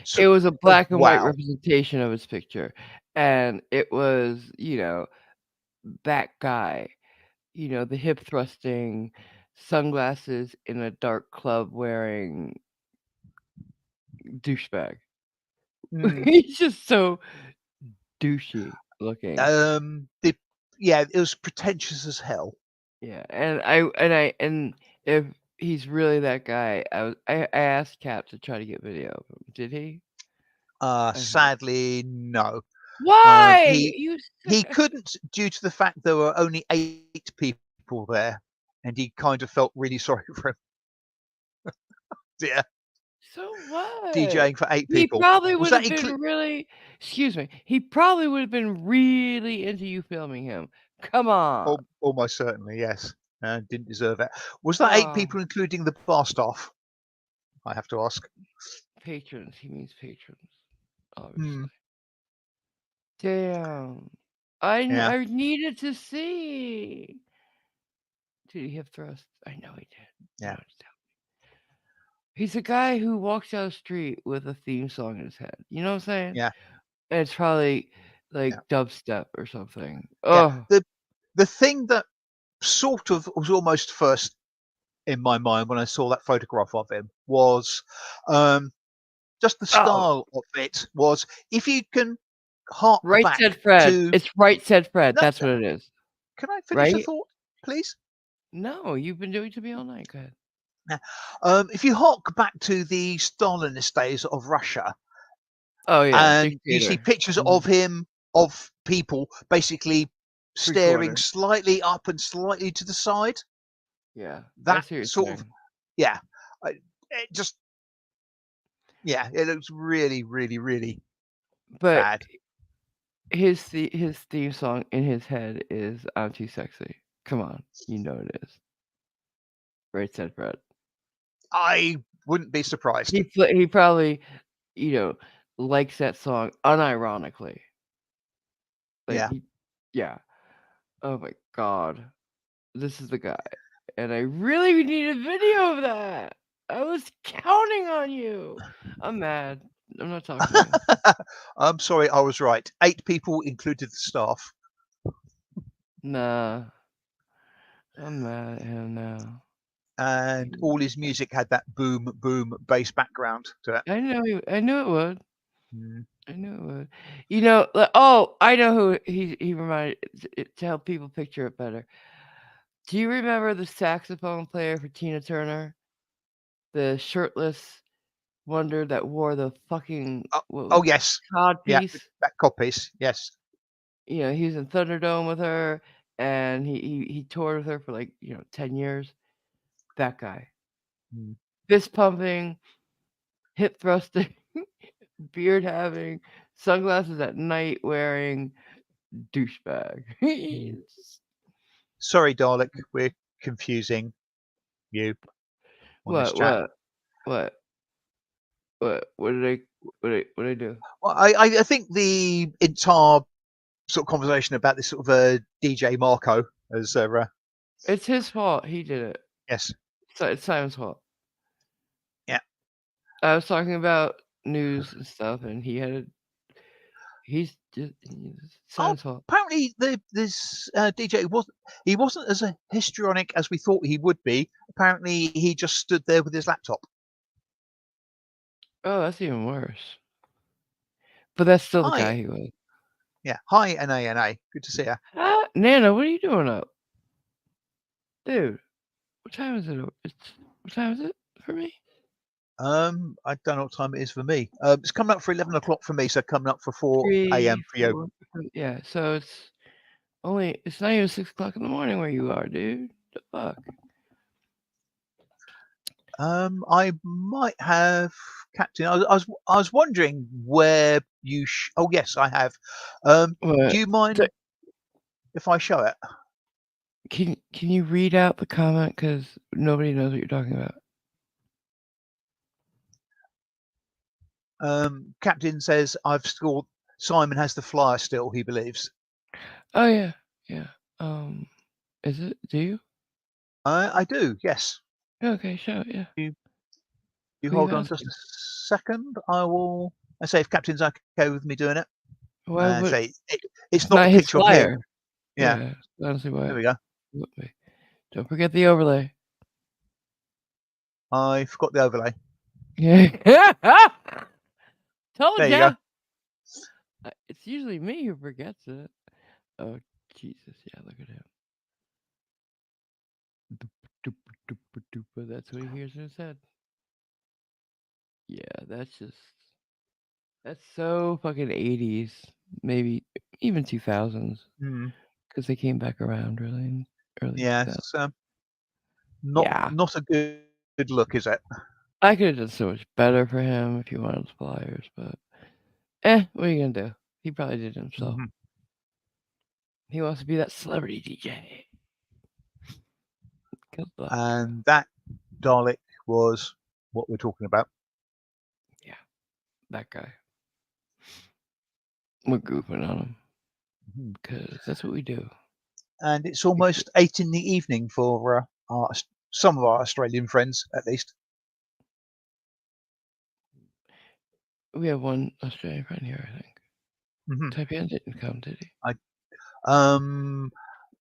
so, It was a black and white wow, representation of his picture, and it was that guy. The hip thrusting, sunglasses in a dark club wearing douchebag. mm, He's just so douchey looking. the yeah, it was pretentious as hell. Yeah, and if he's really that guy, I asked Cap to try to get video of him. Did he? I hope. Sadly, no. Um, Why? he You he sick. couldn't due to the fact there were only 8 people there, and he kind of felt really sorry for him. Yeah, So what? DJing for 8 people. He Was would that have been really excuse me, he probably would have been really into you filming him. Come on. almost certainly, yes. Didn't deserve it. Was that 8 people, Oh, including the bar staff? I have to ask. patrons. He means patrons, Hmm. obviously. Damn. Yeah. I needed to see. Did he hip thrust? I know he did. You Yeah. don't have to tell. He's a guy who walks down the street with a theme song in his head. You know what I'm saying? Yeah. And it's probably like Yeah. dubstep or something. Yeah. Oh, The thing that sort of was almost first in my mind when I saw that photograph of him was um, just the oh, style of it was if you can hark right back said Fred. to It's right said Fred. no, That's what it is. can I finish the Right? thought, please? No, you've been doing it to me all night. Go ahead. Yeah. If you hark back to the Stalinist days of Russia, Oh yeah, and you see dictator. pictures Mhm. of him, of people basically Three staring quarter. slightly up and slightly to the side, Yeah, I that see what you're sort of, saying. yeah, it just, yeah, it looks really, really, really But bad. his theme song in his head is "I'm Too Sexy." Come on, you know it is. Right said Fred. I wouldn't be surprised. He probably you know likes that song unironically. Like Yeah. he, yeah. Oh my god, this is the guy, and I really need a video of that. I was counting on you. I'm mad. I'm not talking to you. I'm sorry, I was right. 8 people included the staff, Nah, I'm mad at him now. and all his music had that boom, boom bass background to it. I knew it would. Mm. I knew it would. Oh, I know who he reminded to help people picture it better. Do you remember the saxophone player for Tina Turner? The shirtless wonder that wore the fucking Oh, what was oh yes, cod yeah, piece? that codpiece. Yes. You know, he was in Thunderdome with her, and he toured with her for like 10 years. That guy, Mm. fist pumping, hip thrusting, beard having, sunglasses at night wearing, douchebag. Mm. It's- Sorry, Dalek, we're confusing you on this what chat. what what what did I what did I do? Well, I think the entire sort of conversation about this sort of DJ Marco as It's his fault. He did it. yes, So it's Simon's fault. yeah. I was talking about news and stuff, and he's just Oh, Simon's fault. apparently this DJ wasn't as histrionic as we thought he would be. Apparently, he just stood there with his laptop. Oh, that's even worse. But that's still the Hi, guy he was. yeah, hi, NA. Good to see you. Ah, Nana, what are you doing up, dude? What time is it? What time is it for me? I don't know what time it is for me. It's coming up for 11 o'clock for me, so coming up for 4 a.m. Three, for you. 4. Yeah, so it's not even 6 o'clock in the morning where you are, dude. The fuck. I might have Captain. I was wondering where you. Oh yes, I have. Do What? you So, mind if I show it? can you read out the comment because nobody knows what you're talking about? Captain says I've scored. Simon has the flyer still. He believes. Oh yeah, yeah. Um, is it? Do you? I do. Yes. Okay, show it. Yeah. You you Who you hold on just a asking? second. I will. I say if Captain's okay with me doing it. Why And would? say it's It's not a not his picture of flyer. him. Yeah. Yeah. Honestly, There why? we go. Would be? Don't forget the overlay. I forgot the overlay. Yeah. Told There you go. ya. It's usually me who forgets it. Oh Jesus! Yeah, look at him. That's what he hears in his head. Yeah, that's so fucking 80s, maybe even 2000s, Hmm. because they came back around really in early Yeah. 2000s. It's not Yeah, not a good look, is it? I could have done so much better for him if he wanted flyers, but what are you gonna do? He probably did it himself. Hmm. He wants to be that celebrity DJ. Good luck. And that Dalek was what we're talking about. Yeah, that guy. We're goofing on him Mhm. because that's what we do. And it's We do- almost 8 in the evening for some of our Australian friends, at least. We have one Australian friend here, I think. Hmm. Taipan didn't come, did he? I um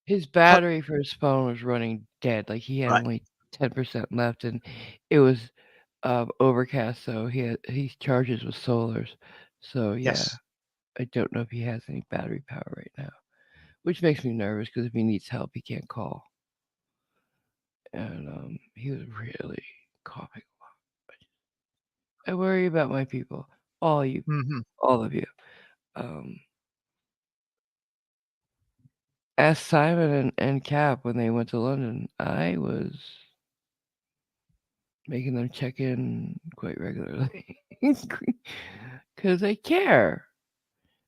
His ho- battery for his phone was running dead. Like he had right. only 10% left, and it was overcast. So he charges with solars. So yeah, Yes. I don't know if he has any battery power right now, which makes me nervous because if he needs help, he can't call. And he was really coughing a lot. I worry about my people, all you, Hmm. all of you. Um, ask Simon and Cap when they went to London. I was making them check in quite regularly because I care.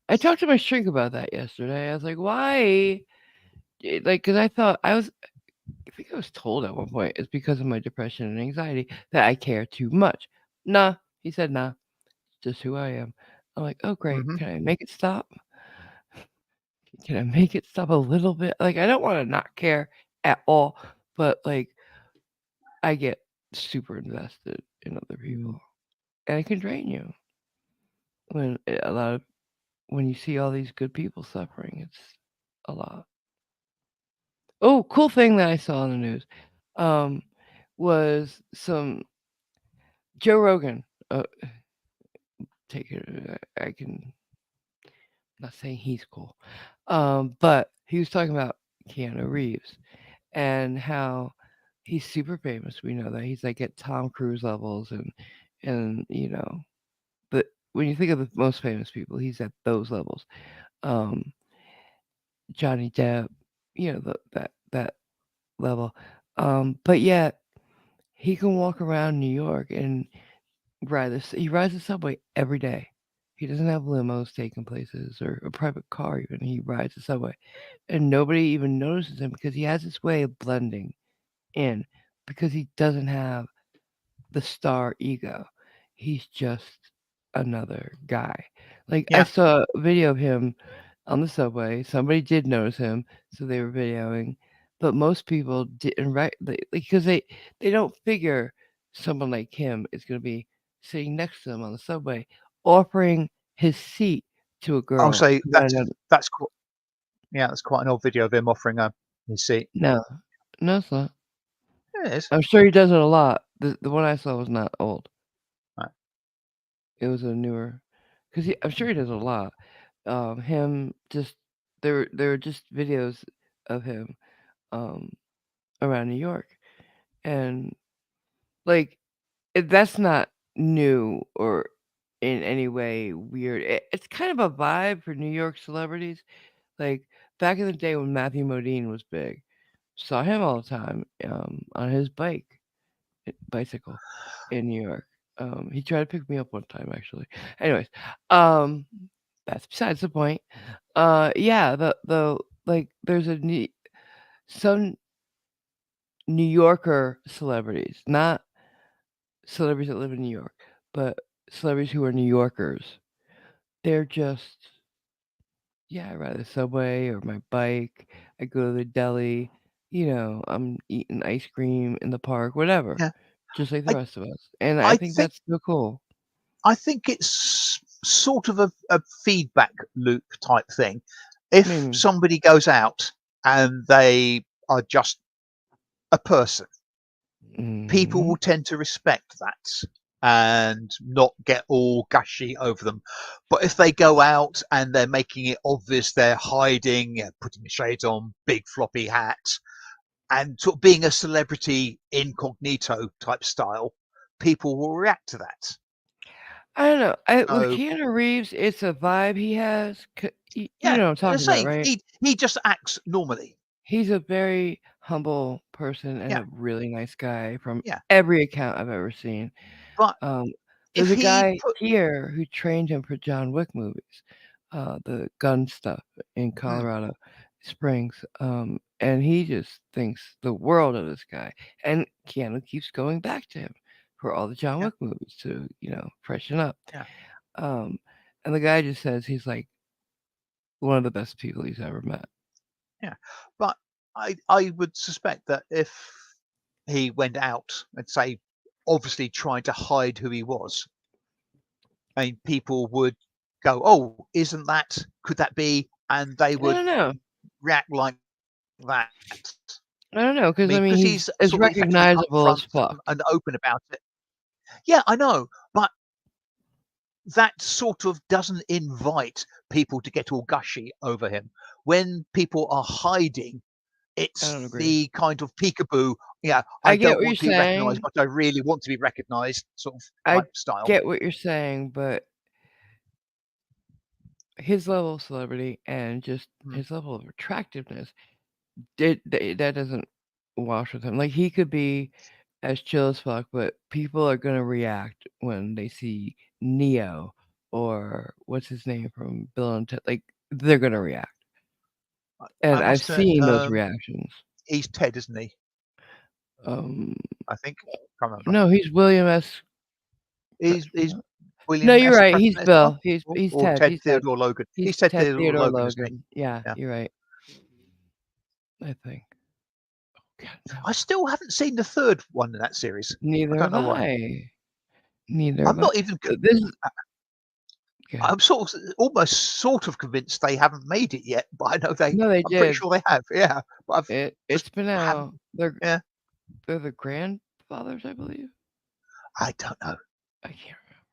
I talked to my shrink about that yesterday. I was like, "Why?" Like, because I thought I think I was told at one point it's because of my depression and anxiety that I care too much. Nah, he said, "Nah, it's just who I am." I'm like, "Oh, great. Hmm. Can I make it stop? Can I make it stop a little bit? Like, I don't want to not care at all, but like, I get super invested in other people, and it can drain you when a lot of when you see all these good people suffering. It's a lot. Oh, cool thing that I saw in the news um, was some Joe Rogan. Take it. I can. I'm not saying he's cool, but he was talking about Keanu Reeves, and how he's super famous. We know that he's like at Tom Cruise levels, and but when you think of the most famous people, he's at those levels. Um, Johnny Depp, that level. But yet he can walk around New York and he rides the subway every day. He doesn't have limos taking places or a private car even. He rides the subway. And nobody even notices him because he has this way of blending in because he doesn't have the star ego. He's just another guy. Like I Yeah. saw a video of him on the subway. Somebody did notice him, so they were videoing. But most people didn't because they don't figure someone like him is going to be sitting next to them on the subway, offering his seat to a I'll girl. say that's quite, yeah, that's quite an old video of him offering his seat. No, no, it's not. Yeah, it is. I'm sure he does it a lot. The one I saw was not old. Right. It was a newer, because I'm sure he does a lot. Him just there were just videos of him um around New York, and like that's not new or in any way weird. It's kind of a vibe for New York celebrities. Like back in the day when Matthew Modine was big, saw him all the time on his bicycle in New York. He tried to pick me up one time actually. Anyways, um, that's besides the point. Yeah, the like there's some New Yorker celebrities, not celebrities that live in New York, but celebrities who are New Yorkers. They're just, yeah, I ride the subway or my bike. I go to the deli. I'm eating ice cream in the park, whatever, Yeah. just like the I rest of us. And I I think think that's so cool. I think it's sort of a feedback loop type thing. If Maybe. somebody goes out and they are just a person, people Hmm. will tend to respect that and not get all gushy over them. But if they go out and they're making it obvious they're hiding, putting the shades on, big floppy hat, and sort of being a celebrity incognito type style, people will react to that. I don't know. With So Keanu Reeves, it's a vibe he has. You yeah, know what I'm as I talking about, say, right? he just acts normally. He's a very humble person and Yeah, a really nice guy from yeah. every account I've ever seen. But Um, there's if a he guy put, here who trained him for John Wick movies, the gun stuff in hmm, Colorado Springs, and he just thinks the world of this guy. And Keanu keeps going back to him for all the John yeah, Wick movies to, freshen up. yeah, Um, and the guy just says he's like one of the best people he's ever met. yeah. But I would suspect that if he went out and say, obviously trying to hide who he was, I mean, people would go, "Oh, isn't that? Could that be?" And they I would don't know. react like that. I don't know, I because mean, I mean, because he's he's as sort of effectively recognizable as upfront fuck. and open about it. Yeah, I know, but that sort of doesn't invite people to get all gushy over him. When people are hiding, I it's don't agree. the kind of peekaboo, yeah, I I get don't what you're want to be recognized, saying. but I really want to be recognized sort of I type style. get what you're saying, but his level of celebrity and just Mm, his level of attractiveness that doesn't wash with him. Like he could be as chill as fuck, but people are gonna react when they see Neo or what's his name from Bill and Ted. Like they're gonna react, and I I've must admit, seen those reactions. he's Ted, isn't he? Um, I think. Can't remember. no, he's William S. He's No, William you're S. right. He's Preston Esquire Bill. He's or, he's or Ted. Ted He's Ted. Theodore Logan. He's He's Ted Ted Theodore Theodore Logan, isn't he? Logan. Yeah, Yeah. you're right. I think. God, no. I still haven't seen the third one in that series. I Neither don't have know why. I. Neither I'm have I. not even. This is good. I'm almost sort of convinced they haven't made it yet, but I know they. No, they I'm pretty did. sure they have. Yeah, but I've just It's been haven't. out. Yeah, They're the grandfathers, I believe. I don't know. I can't remember.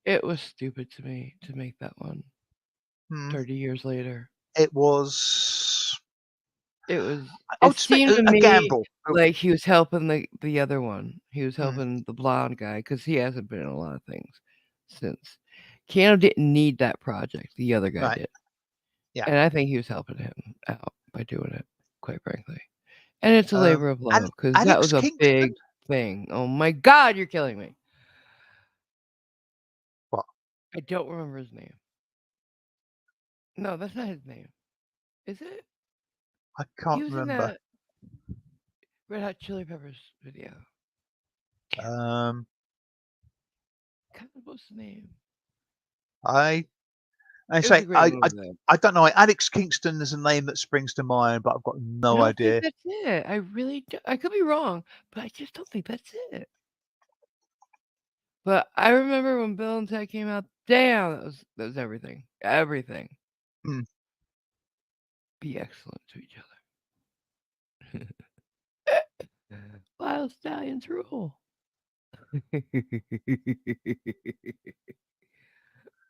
It was stupid to me to make that one Hmm. 30 years later. It was. I It would expect seemed to a me gamble. like he was helping the other one. He was Mm, helping the blonde guy because he hasn't been in a lot of things since. Keanu didn't need that project. The other guy right. did. Yeah. And I think he was helping him out by doing it, quite frankly. And it's a Um, labor of and love because that Alex was a Kingston. big thing. Oh my God, you're killing me. What? I don't remember his name. No, that's not his name. Is it? I He can't was in remember. that Red Hot Chili Peppers video. Damn. Um, God, what's the name? I I It was a say great movie though. I don't know. Alex Kingston is a name that springs to mind, but I've got I no don't think idea. that's it. I really do. I could be wrong, but I just don't think that's it. But I remember when Bill and Ted came out. Damn, that was everything. Everything. Mm. Be excellent to each other. Wild stallions rule.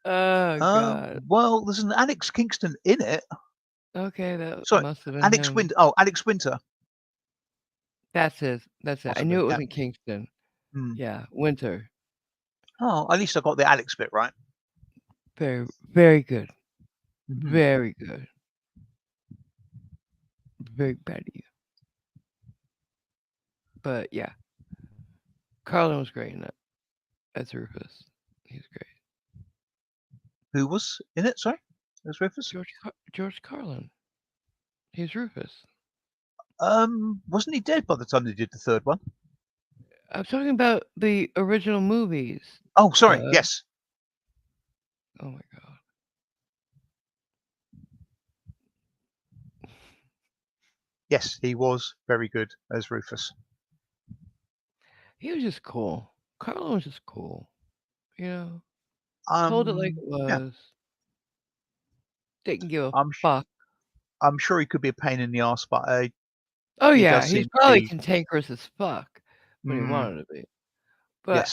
Oh God. Well, there's an Alex Kingston in it. Okay, that Sorry, must have been Alex him. Winter. Oh, Alex Winter, That's his. That's it. I possibly. knew it Yeah. wasn't Kingston. Mm. Yeah, Winter. Oh, at least I got the Alex bit right. Very, very good. Hmm. Very good. Very petty. But yeah, Carlin was great in it as Rufus. He's great. Who was in it? Sorry, it was Rufus. George Carlin. He's Rufus. Wasn't he dead by the time they did the third one? I'm talking about the original movies. Oh, sorry. Uh, Yes, oh my God. yes, he was very good as Rufus. He was just cool. Carlin was just cool. You know, told it like it Yeah, was. Didn't give a I'm sh- fuck. I'm sure he could be a pain in the ass, but Oh he yeah, does he's seem to probably be. cantankerous as fuck when he Mm, wanted to be. But yes,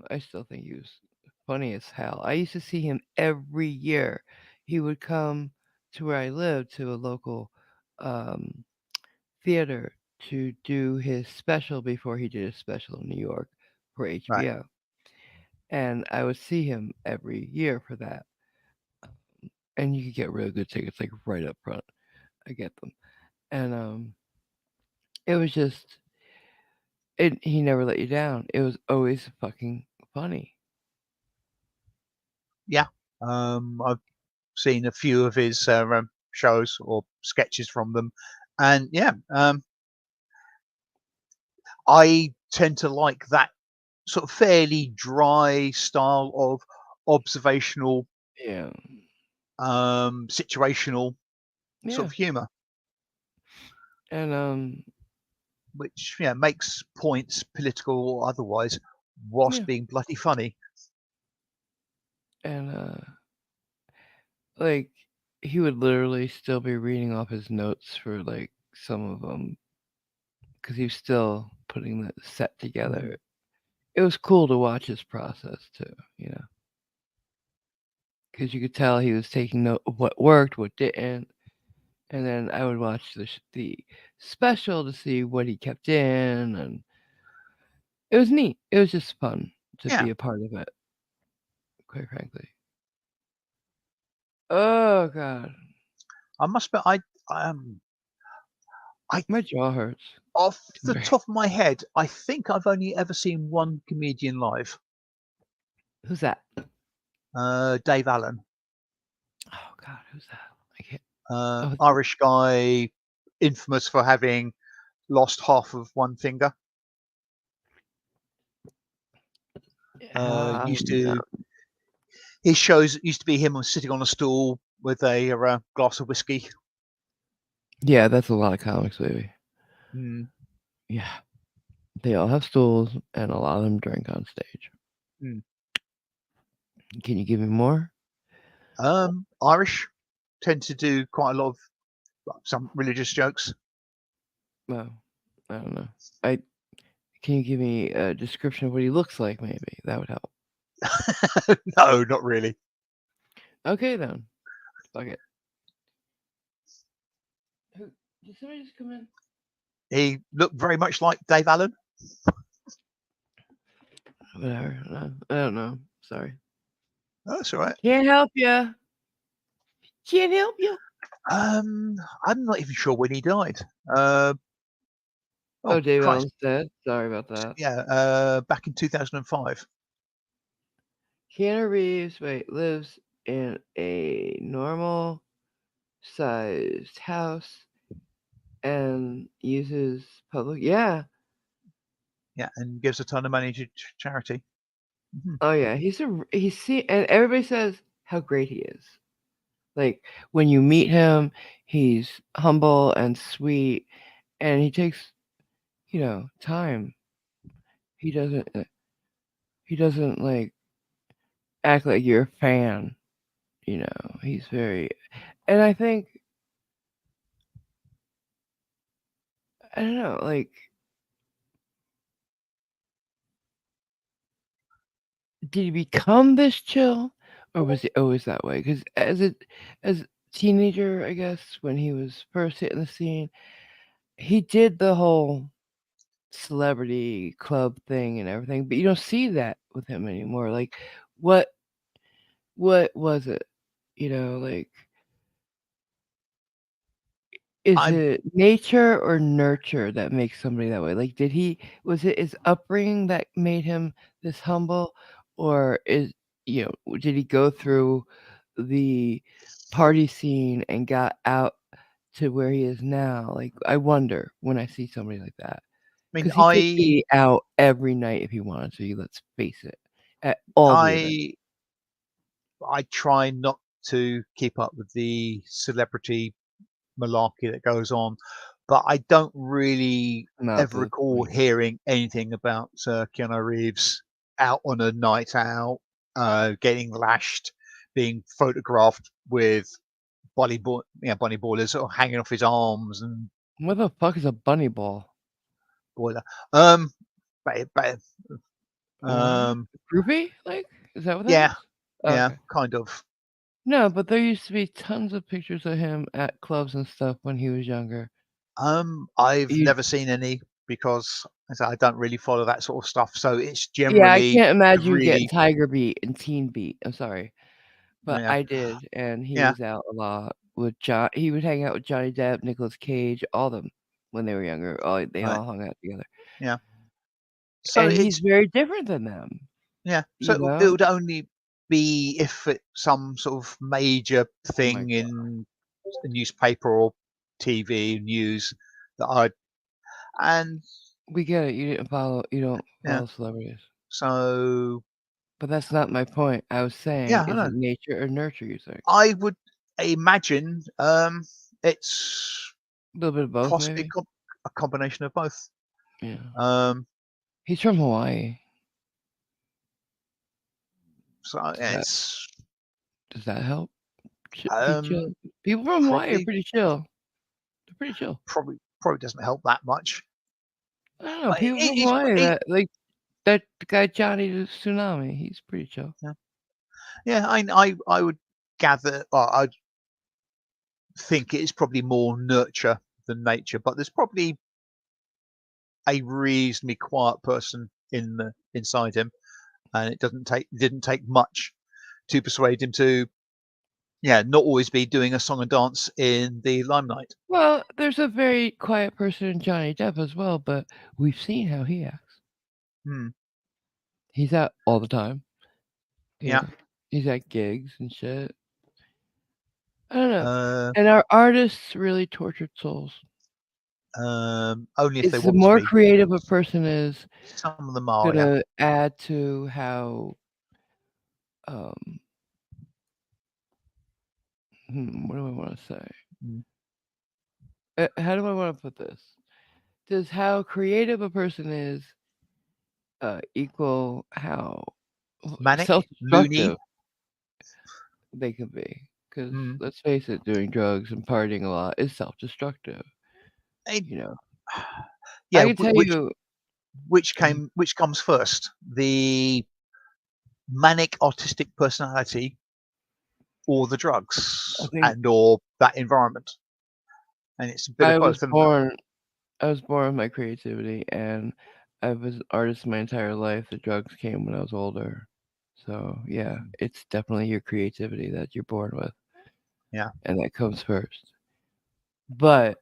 I still think he was funny as hell. I used to see him every year. He would come to where I lived to a local um, theater to do his special before he did his special in New York for right. HBO. And I would see him every year for that. And you could get really good tickets, like right up front. I get them. And it was just, he never let you down. It was always fucking funny. Yeah. I've seen a few of his shows or sketches from them, and yeah, I tend to like that sort of fairly dry style of observational, Yeah. situational sort Yeah. of humor, And which yeah makes points, political or otherwise, whilst yeah. being bloody funny. And like he would literally still be reading off his notes for like some of them because he was still putting the set Mm, together. It was cool to watch his process too, because you could tell he was taking note of what worked, what didn't, and then I would watch the special to see what he kept in, and it was neat. It was just fun to yeah, be a part of it, quite frankly. Oh God, I must be. Um, I my jaw hurts. off the top of my head, I think I've only ever seen one comedian live, Who's that? Dave Allen, Oh God, who's that? I can't. Oh, Irish guy, infamous for having lost half of one finger. Used no. to his shows used to be him sitting on a stool with a glass of whiskey. Yeah, that's a lot of comics, baby. Mm, Yeah, they all have stools, and a lot of them drink on stage. mm. Can you give me more? Irish tend to do quite a lot of some religious jokes. Well, I don't know. I Can you give me a description of what he looks like? Maybe that would help. No, not really. Okay then. Fuck it. Who? Did somebody just come in? He looked very much like Dave Allen. Whatever. I don't know. Sorry. Oh, that's all right. Can't help you. Can't help you. Um, I'm not even sure when he died. Uh, Oh, oh Dave Christ, Allen's dead. Sorry about that. yeah, back in 2005. Keanu Reeves, wait, lives in a normal sized house and uses public. Yeah. Yeah, and gives a ton of money to charity. Mhm. Oh yeah. He's seen, and everybody says how great he is. Like when you meet him, he's humble and sweet, and he takes time. He doesn't. He doesn't like act like you're a fan. He's very. And I think I don't know. Like, did he become this chill, or was he always that way? Because as a teenager, I guess when he was first hitting the scene, he did the whole celebrity club thing and everything, but you don't see that with him anymore. Like, what what was it? Like, is I it nature or nurture that makes somebody that way? Like, was it his upbringing that made him this humble, or did he go through the party scene and got out to where he is now? Like, I wonder when I see somebody like that. mean, Because he could be out every night if he wanted to, let's face it, at all the events. I I try not to keep up with the celebrity malarkey that goes on, but I don't really Not ever to the recall point. hearing anything about Keanu Reeves out on a night out, getting lashed, being photographed with bunny boilers sort of hanging off his arms and What the fuck is a bunny ball? boiler. Um, but What? um, Groupie? Like, is that what that yeah, is? yeah, Okay. kind of. No, but there used to be tons of pictures of him at clubs and stuff when he was younger. I've You, never seen any because as I don't really follow that sort of stuff. So it's yeah, I generally can't imagine you getting really, Tiger Beat and Teen Beat. I'm sorry, but yeah, I did, and he yeah, was out a lot with John. He would hang out with Johnny Depp, Nicolas Cage, all of them when they were younger. They right, all hung out together, yeah. So and he's it's very different than them. yeah. You So it know? would only be if it's some sort of major Oh my thing god, in a newspaper or TV news that I'd and we get it. You don't yeah. follow celebrities. So But that's not my point. I was saying, yeah, I is know. it nature or nurture, you think? I would imagine it's A little bit of both, possibly maybe? a combination of both. Yeah. Um, He's from Hawaii. so Does yeah, that it's does that help? Be chill. um, People from Hawaii are probably pretty chill. They're pretty chill. probably doesn't help that much. I don't know. But People from it's Hawaii that guy Johnny the Tsunami, he's pretty chill. yeah, yeah. I would gather. Well, I think it's probably more nurture than nature, but there's probably a reasonably quiet person inside him, and didn't take much to persuade him to not always be doing a song and dance in the limelight. Well, there's a very quiet person in Johnny Depp as well, but we've seen how he acts. Hmm. He's out all the time. You Yeah. know, he's at gigs and shit. I don't know. Uh, And our artists really tortured souls. only if they It's the want to more be. creative a person is Some of them are, yeah. gonna add to how um what do I want to say? Mm. How do I want to put this? Does how creative a person is equal how Manic, loony. self-destructive they can be? Because Mm. let's face it, doing drugs and partying a lot is self-destructive. It, You know, I yeah, can tell you. which comes first, the manic artistic personality or the I drugs think and or that environment? and it's a bit of I both, was isn't it? born I was born with my creativity, and I was an artist my entire life. The drugs came when I was older. So, yeah, Mm. it's definitely your creativity that you're born with, Yeah, and that comes first. But,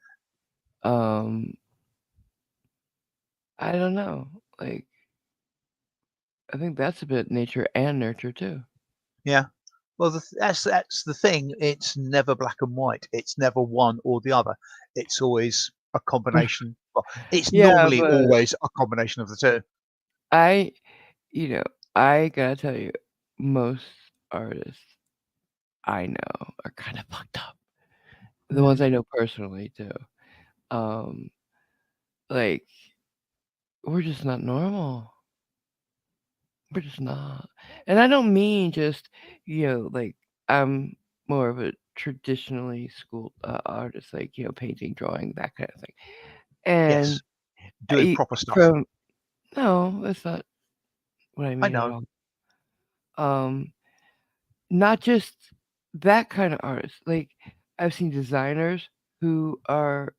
um, I don't know. Like, I think that's a bit nature and nurture too. yeah. Well, that's the thing. It's never black and white. It's never one or the other. It's always a combination. Well, it's Yeah, normally but always a combination of the two. I, you know, I gotta tell you, most artists I know are kind of fucked up. The ones Mm. I know personally too. Um, like we're just not normal. We're just not. And I don't mean just, like I'm more of a traditionally schooled artist, like, painting, drawing, that kind of thing. And Yes, doing I, proper stuff. from, no, that's not what I I mean at know. all. Um, Not just that kind of artist. Like I've seen designers who are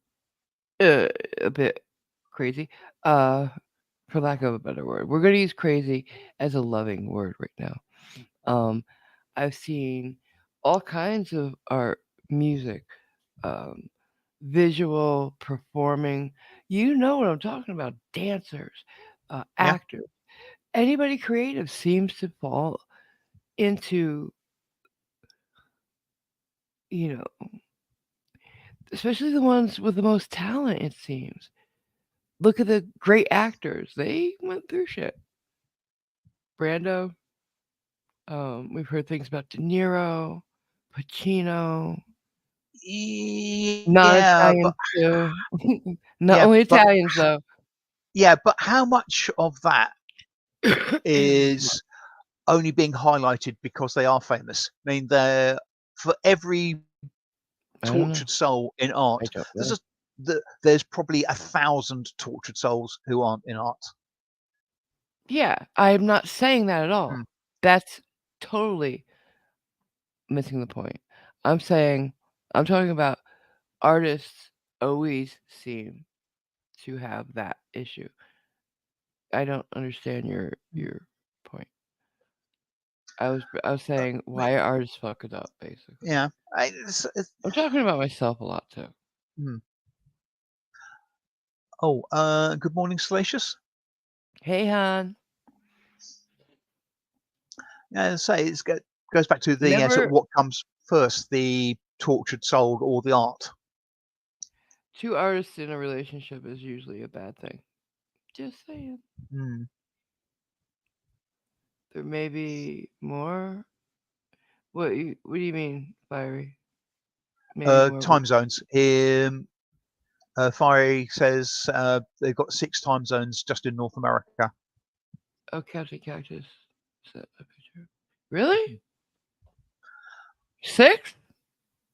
uh, a bit crazy, uh, for lack of a better word. We're gonna use crazy as a loving word right now. Um, I've seen all kinds of art, music, um, visual, performing. You know what I'm talking about. Dancers, Yeah. actors. Anybody creative seems to fall into, you know, especially the ones with the most talent, it seems. Look at the great actors. They went through shit. Brando, we've heard things about De Niro, Pacino, Yeah, but non-Italians too. Not yeah, only but Italians though. yeah, but how much of that is only being highlighted because they are famous? I mean, they're for every I don't know. tortured soul in I art, don't there's know. just there's probably 1,000 tortured souls who aren't in art. Yeah, I'm not saying that at Mm. all. That's totally missing the point. I'm saying I'm talking about artists always seem to have that issue. I don't understand your point. I was saying why artists fuck it up basically. Yeah. I'm talking about myself a lot too. Mm. Oh, good morning, Salacious. Hey Han, Yeah, as I say goes back to the sort of never what comes first, the tortured soul or the art. two artists in a relationship is usually a bad thing. Just saying. Mm. There may be more. What do you mean, fiery? Maybe more. Time zones. Fiery says they've got 6 time zones just in North America. Oh, cactus. Set a picture. Really? Six?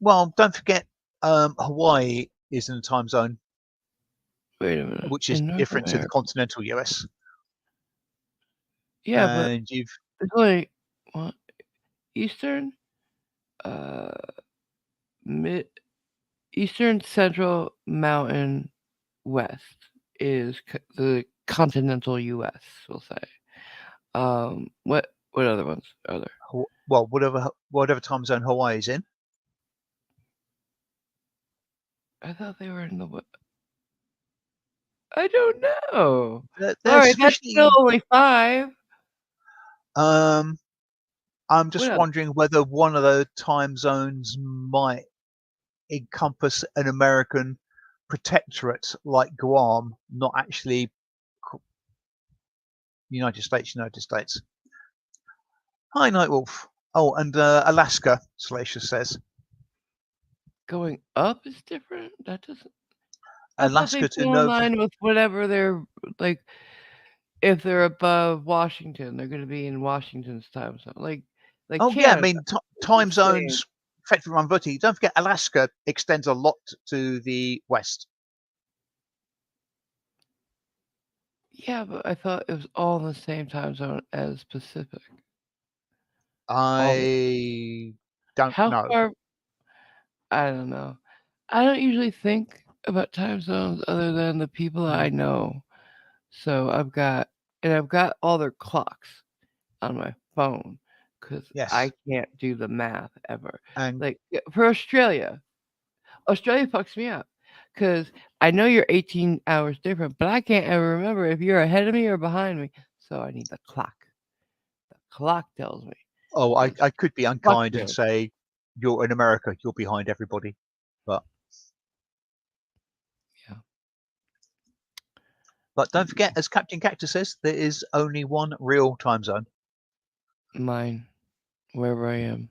Well, don't forget Hawaii is in a time zone Wait a minute. which is In North different to the America. continental US. Yeah, but And you've it's only what Eastern, uh, mid Eastern Central Mountain West is the continental U.S. We'll say. What other ones are there? well, whatever time zone Hawaii is in. I thought they were in the. I don't know. All They're right, that's still sufficiently. only five. Um, I'm What just else? wondering whether one of the time zones might encompass an American protectorate like Guam, not actually United States. United States. Hi, Nightwolf. Oh, and Alaska, Salacious says. Going up is different. That doesn't. I thought they Alaska to fell in Nova. line with whatever they're like. If they're above Washington, they're going to be in Washington's time zone, like Oh, yeah, I Canada. mean, It's time the same. zones effectively run vertically. Don't forget, Alaska extends a lot to the west. Yeah, but I thought it was all in the same time zone as Pacific. All the I don't how know. far? I don't know. I don't usually think about time zones other than the people that I Mm, know. So I've got all their clocks on my phone because I yes, can't do the math ever. and Like for Australia, Australia fucks me up because I know you're 18 hours different, but I can't ever remember if you're ahead of me or behind me. So I need the clock. The clock tells me. oh, And I could be fuck unkind and you. say you're in America, you're behind everybody, but Yeah, don't forget, as Captain Cactus says, there is only one real time zone. mine, wherever I am.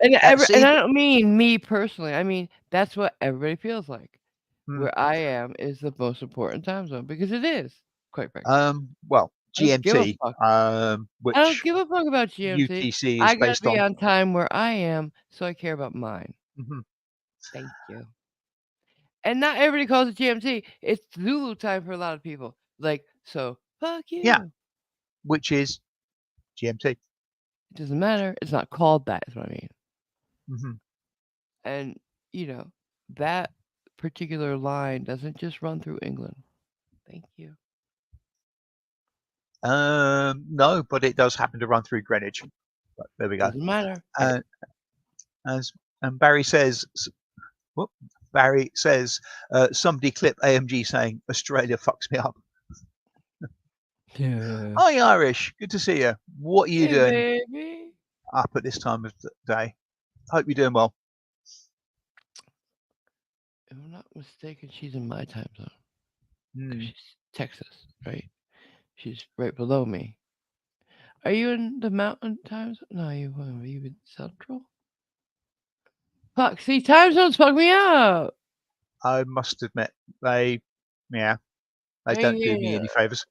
And See, I don't mean me personally. I mean that's what everybody feels like. mm, Where I am is the most important time zone because it is, quite frankly. well, I don't give a GMT, fuck. I don't which give a fuck about GMT. UTC is I gotta based be on. on time where I am, so I care about mine. Mhm. Thank you. And not everybody calls it GMT. It's Zulu time for a lot of people. Like, so fuck Yeah, you. which is GMT. It doesn't matter. It's not called that, is what I mean. Hmm. And, you know, that particular line doesn't just run through England. Thank you. No, but it does happen to run through Greenwich. But there we go. Doesn't matter. And as and Barry says, whoop, Barry says, somebody clip AMG saying Australia fucks me up. Yeah. Hi, Irish. Good to see you. What are you Hey, doing baby. up at this time of the day? Hope you're doing well. If I'm not mistaken, she's in my time zone. Because Hmm. she's Texas, right? She's right below me. Are you in the mountain times? No, you wouldn't. Are you in central? Fuck, see, time zones fuck me up. I must admit, they, yeah, they don't do me Yeah, any favors.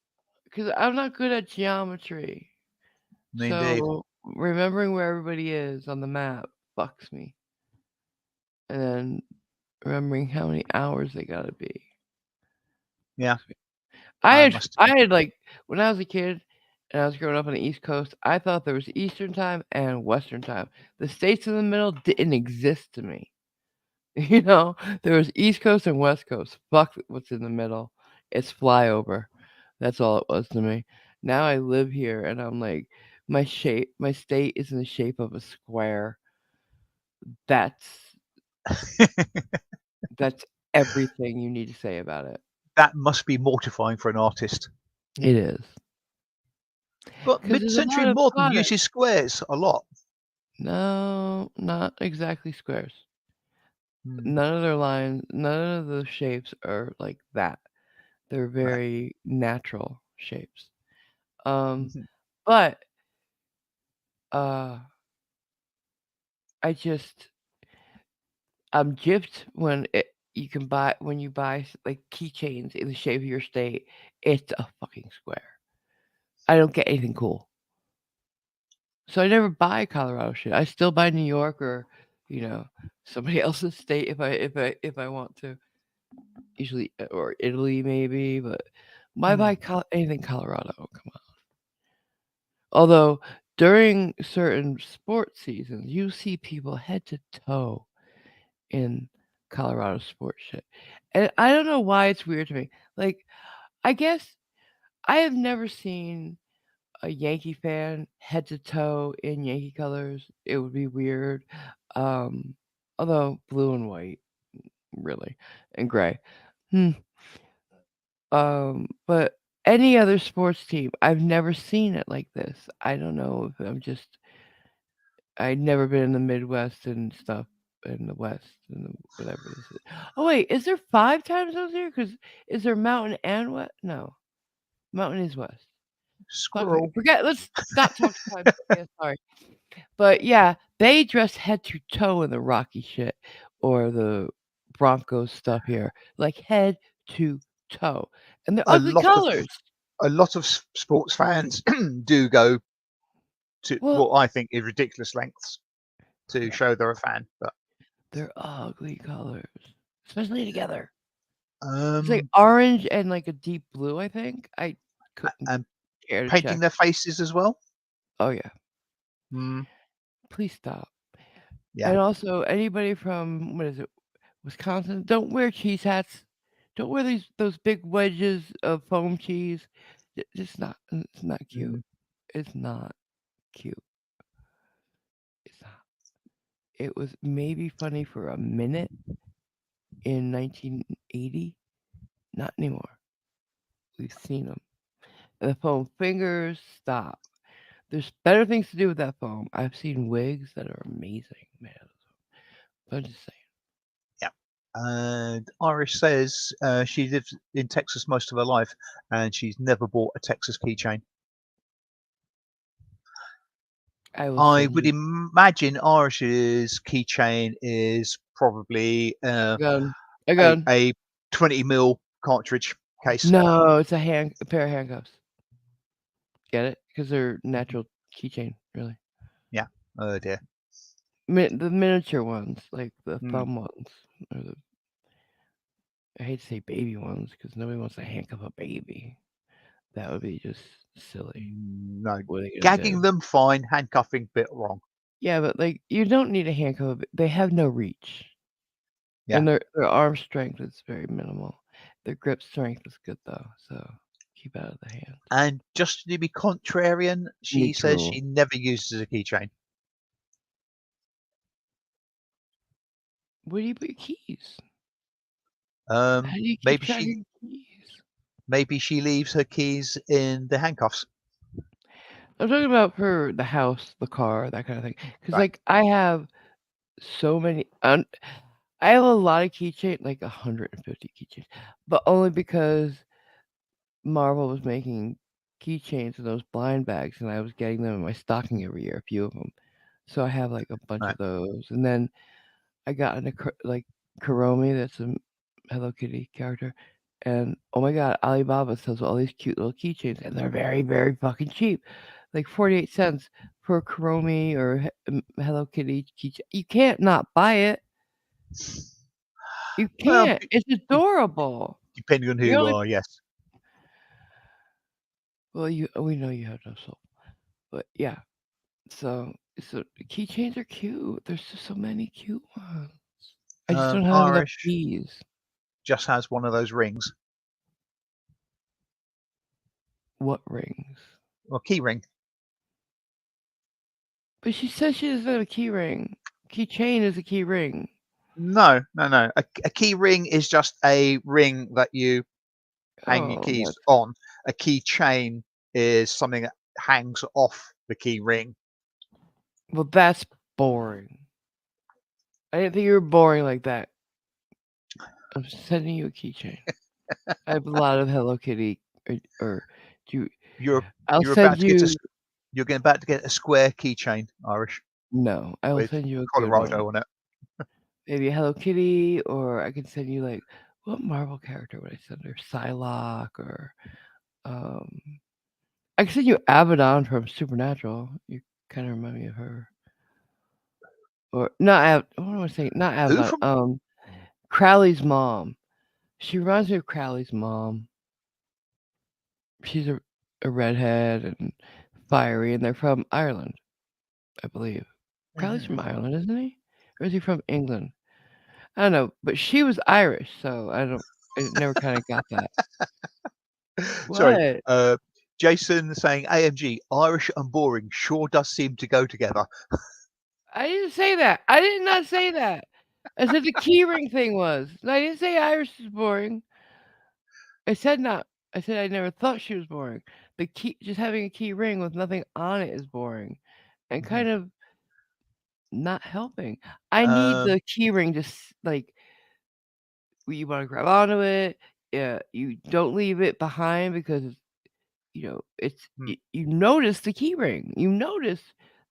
because I'm not good at geometry. Indeed. So remembering where everybody is on the map fucks me. And then remembering how many hours they gotta be Yeah, fucks me. I must I admit. had like when I was a kid and I was growing up on the East Coast, I thought there was Eastern time and Western time. The states in the middle didn't exist to me. You know, there was East Coast and West Coast. Fuck what's in the middle. It's flyover. That's all it was to me. Now I live here and I'm like, my state is in the shape of a square. That's that's everything you need to say about it. That must be mortifying for an artist. It is But because there's a mid-century lot of modern product. uses squares a lot. No, not exactly squares. Hmm. None of their lines, none of the shapes are like that. They're Right. very natural shapes. Um, Mhm. but uh I just I'm gypped you can buy when you buy like keychains in the shape of your state. It's a fucking square. I don't get anything cool, so I never buy Colorado shit. I still buy New York or you know somebody else's state if I want to. Usually or Italy maybe, but why Hmm. buy anything Colorado? Come on. Although during certain sports seasons, you see people head to toe in Colorado sports shit. And I don't know why it's weird to me. Like, I guess I have never seen a Yankee fan head to toe in Yankee colors. It would be weird. Um, although blue and white, really, and gray. Hmm. But any other sports team, I've never seen it like this. I don't know if I'm just I'd never been in the Midwest and stuff in the West and whatever this is. Oh wait, is there 5 time zones here? Because is there mountain and what? No, mountain is west. Fuck it. Squirrel. Forget. Let's not talk time. Yeah, sorry. But yeah, they dress head to toe in the Rocky shit or the Broncos stuff here, like head to toe, and they're A ugly lot of colors. sports fans do go to Well, what I think is ridiculous lengths to yeah, show they're a fan. But they're ugly colors, especially together. It's like um, orange and like a deep blue, I think. I couldn't and care to painting check. their faces as well. Oh yeah. Mm, Please stop. Yeah. And also, anybody from what is it, Wisconsin, don't wear cheese hats. Don't wear those big wedges of foam cheese. It's not cute. Mm, It's not cute. It's not. It was maybe funny for a minute in 1980. Not anymore. We've seen them. The foam fingers, stop. There's better things to do with that foam. I've seen wigs that are amazing, man. But I'm just saying. yeah. And Iris says she lives in Texas most of her life, and she's never bought a Texas keychain. I will I send would you imagine Irish's keychain is probably a gun. A gun. a 20 mil cartridge case. No, it's a pair of handcuffs. Get it? Because they're natural keychain, really. Yeah. Oh dear. The miniature ones, like the Hmm. thumb ones, or the I hate to say baby ones because nobody wants to handcuff a baby. That would be just silly. No. What are they gonna do? Gagging them, fine. Handcuffing, bit wrong. Yeah, but like you don't need a handcuff. They have no reach, Yeah. and their arm strength is very minimal. Their grip strength is good though, so keep out of the hand. And just to be contrarian, she says Neutral. she never uses a keychain. Where do you put your keys? How Um, do you keep maybe track of she your keys? maybe she leaves her keys in the handcuffs. I'm talking about for the house, the car, that kind of thing. Because Right. like I have so many. I have a lot of keychains, like 150 keychains, but only because Marvel was making keychains in those blind bags, and I was getting them in my stocking every year, a few of them. So I have like a bunch Right. of those, and then I got into like Kuromi, that's a Hello Kitty character, and oh my God, Alibaba sells all these cute little keychains, and they're very, very fucking cheap, like 48 cents for a Kuromi or Hello Kitty keychain. You can't not buy it. You Well, can't. It's adorable. depending on who You're you only are, yes. well, you we know you have no soul, but yeah. So keychains are cute. There's just so many cute ones. I just don't have enough Irish keys. just has one of those rings, What rings? or key ring. But she says she doesn't have a key ring. Keychain is a key ring. No, no, no. A key ring is just a ring that you hang your Oh, keys that's on. A key chain is something that hangs off the key ring. well, that's boring. I didn't think you were boring like that. I'm sending you a keychain. I have a lot of Hello Kitty, or do you? You're I'll you're send about to get you. about to get a square keychain, Irish, No, I will with send you a good one. Colorado on it. Maybe Hello Kitty, or I can send you like what Marvel character would I send her? Psylocke, or um, I can send you Abaddon from Supernatural. You kind of remind me of her, or not what am I saying? Not Who Abaddon. from? Crowley's mom. She reminds me of Crowley's mom. She's a redhead and fiery, and they're from Ireland, I believe. Crowley's from Mhm. Ireland, isn't he? Or is he from England? I don't know, but she was Irish, so I don't. I never kind of got that. Sorry, What? Jason saying AMG Irish and boring sure does seem to go together. I didn't say that. I did not say that. I said the keyring thing was. I didn't say Irish is boring. I said not. I said I never thought she was boring. The key, just having a key ring with nothing on it is boring, and Mhm. kind of not helping. I need Um, the key ring just like you want to grab onto it. Yeah, you don't leave it behind because hmm, you notice the key ring. You notice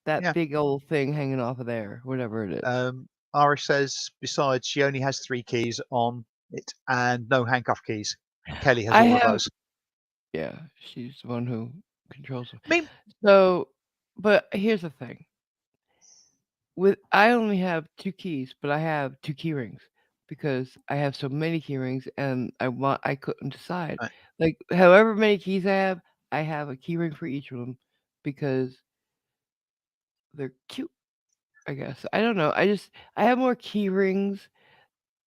that yeah. big old thing hanging off of there, whatever it is. Irish says besides she only has 3 keys on it and no handcuff keys. Kelly has I all of have those. yeah, she's the one who controls them. I mean, So, but here's the thing. With I only have 2 keys, but I have 2 key rings because I have so many key rings and I couldn't decide. uh, Like however many keys I have a key ring for each of them because they're cute. I guess. I don't know. I have more key rings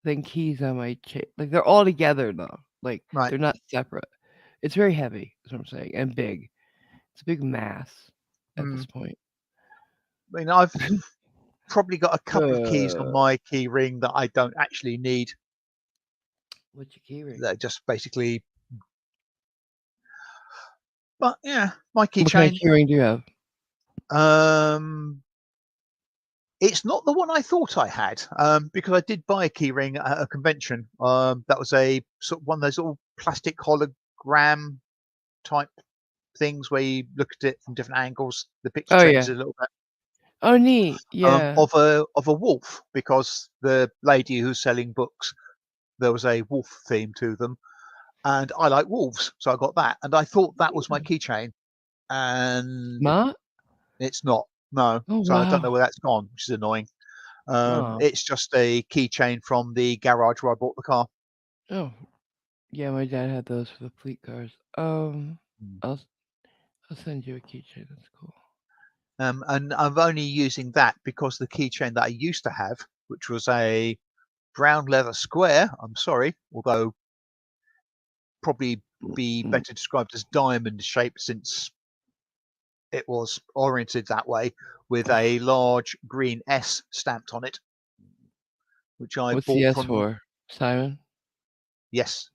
than keys on my chain. Like they're all together though. Like Right. they're not separate. It's very heavy, is what I'm saying, and big. It's a big mass at Mm. this point. I mean, I've probably got a couple of keys on Uh, my key ring that I don't actually need. what's your key ring? They're just basically, but yeah, my What kind of keychain. key ring do you have? Um, it's not the one I thought I had, because I did buy a key ring at a convention. That was a sort of one of those little plastic hologram type things where you look at it from different angles. The picture Oh yeah. changes a little bit. Oh neat. Yeah. Of a wolf, because the lady who's selling books, there was a wolf theme to them, and I like wolves, so I got that, and I thought that was my keychain, and Smart? it's not. No, Oh so I don't wow. know where that's gone, which is annoying. Oh. It's just a keychain from the garage where I bought the car. Oh. Yeah, my dad had those for the fleet cars. Mm. I'll I'll send you a keychain. That's cool. And I'm only using that because the keychain that I used to have, which was a brown leather square, I'm sorry, although probably be Mm, better described as diamond shaped since it was oriented that way, with a large green S stamped on it, which I what's the bought S from, for? Simon? yes,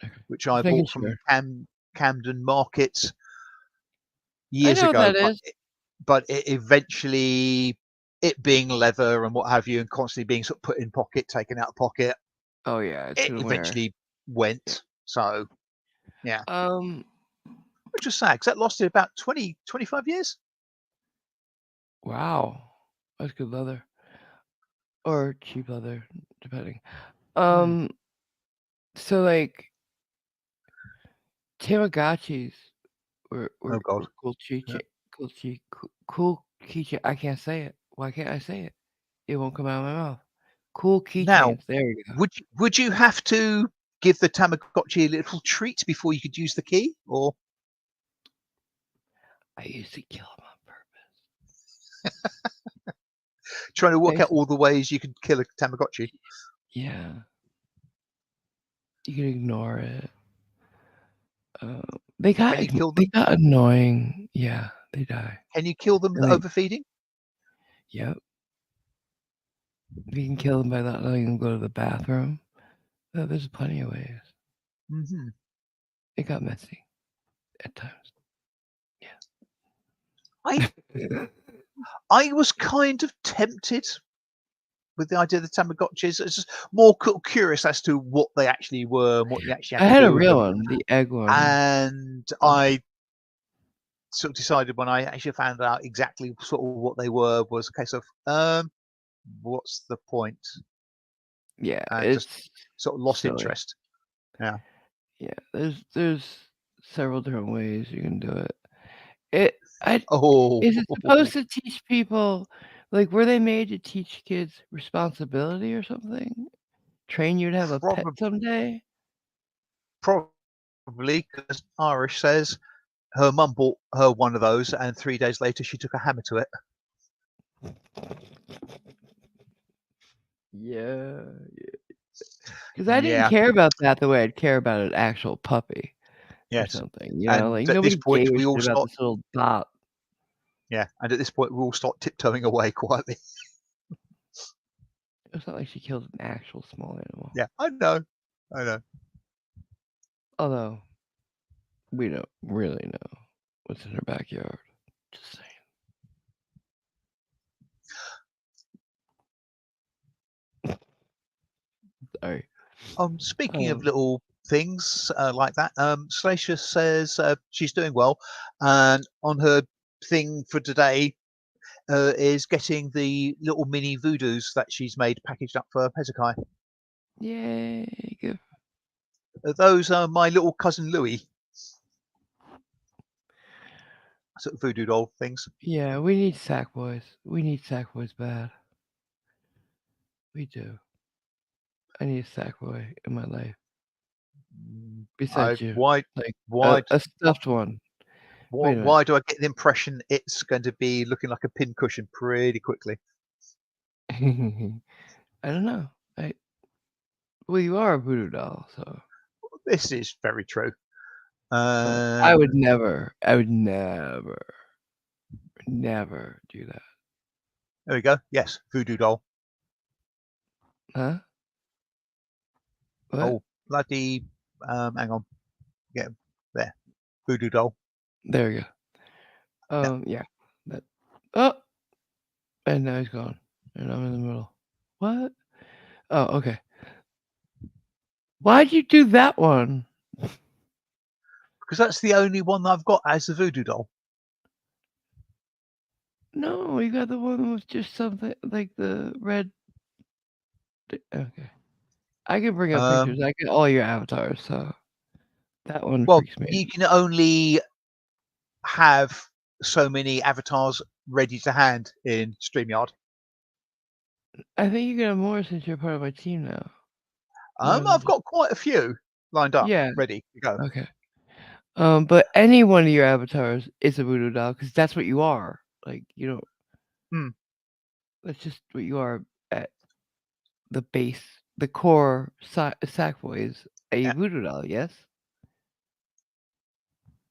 Okay. which I Just making bought from sure. Camden Market I years know what ago, that is. but it eventually, it being leather and what have you, and constantly being sort of put in pocket, taken out of pocket, Oh yeah, it's it gonna wear. eventually Yeah. went. So yeah, Um. which was sad because that lasted about 20, 25 years. Wow. That's good leather or cheap leather, depending. Hmm. Um. So like Tamagotchis Oh God. were cool Yeah. keychain. Cool keychain. I can't say it. Why can't I say it? It won't come out of my mouth. Cool Now, keychains. There we go. would you have to give the Tamagotchi a little treat before you could use the key, or I used to kill them on purpose. trying to work out Basically, all the ways you could kill a Tamagotchi? yeah. You can ignore it. Uh, Can you kill they them? got annoying. Yeah, they die. Can you kill them with And they overfeeding? yep. You can kill them by not letting them go to the bathroom. There's plenty of ways. Hmm. It got messy at times. I Yeah. I was kind of tempted with the idea of the Tamagotchis. It's just more curious as to what they actually were and what you actually I had to had a do with real them. one, the egg one. And I sort of decided when I actually found out exactly sort of what they were was a case of what's the point? Yeah, And just it's sort of lost silly. interest. Yeah. Yeah, there's several different ways you can do it. It I Oh, Is it supposed to teach people like, were they made to teach kids responsibility or something? Train you to have a pet probably someday? probably because Irish says her mum bought her one of those, and 3 days later she took a hammer to it. Yeah, because I didn't Yeah. care about that the way I'd care about an actual puppy or Yes. something, And like, at this nobody point gave a we all shit about start. this little dot. Yeah. And at this point we all start tiptoeing away quietly. It's not like she killed an actual small animal. Yeah. I know. I know. Although, we don't really know what's in her backyard. Just saying. Sorry. Speaking of Um, little things like that, Slacia says she's doing well, and on her thing for today is getting the little mini voodoos that she's made packaged up for Hezekiah. yay, good. Those are my little cousin Louis, sort of voodoo doll things. Yeah, we need sack boys. We need sack boys bad. We do. I need a sack boy in my life. I Besides you. Like why a stuffed one. Wait a minute. why do I get the impression it's going to be looking like a pincushion pretty quickly? I don't know. I well, you are a voodoo doll, so This is very true. I Um, would never, I would never, never do that. there we go. Yes, voodoo doll. Huh? What? Oh, bloody. Hang on. Get him. There. Voodoo doll. There we go. Yeah. Yeah. That. Oh, and now he's gone, and I'm in the middle. What? Oh, okay. Why'd you do that one? Because that's the only one that I've got as the voodoo doll. No, you got the one with just something like the red. Okay. I can bring up Um, pictures. I get all your avatars, so that one well, freaks me you can only have so many avatars ready to hand in StreamYard. out. I think you get more since you're part of my team now. More than I've just got quite a few lined up, yeah. ready to go. Okay. But any one of your avatars is a voodoo doll because that's what you are. Like you don't. Hmm. That's just what you are at the base, the core. Sackboy is a Yeah. voodoo doll. Yes.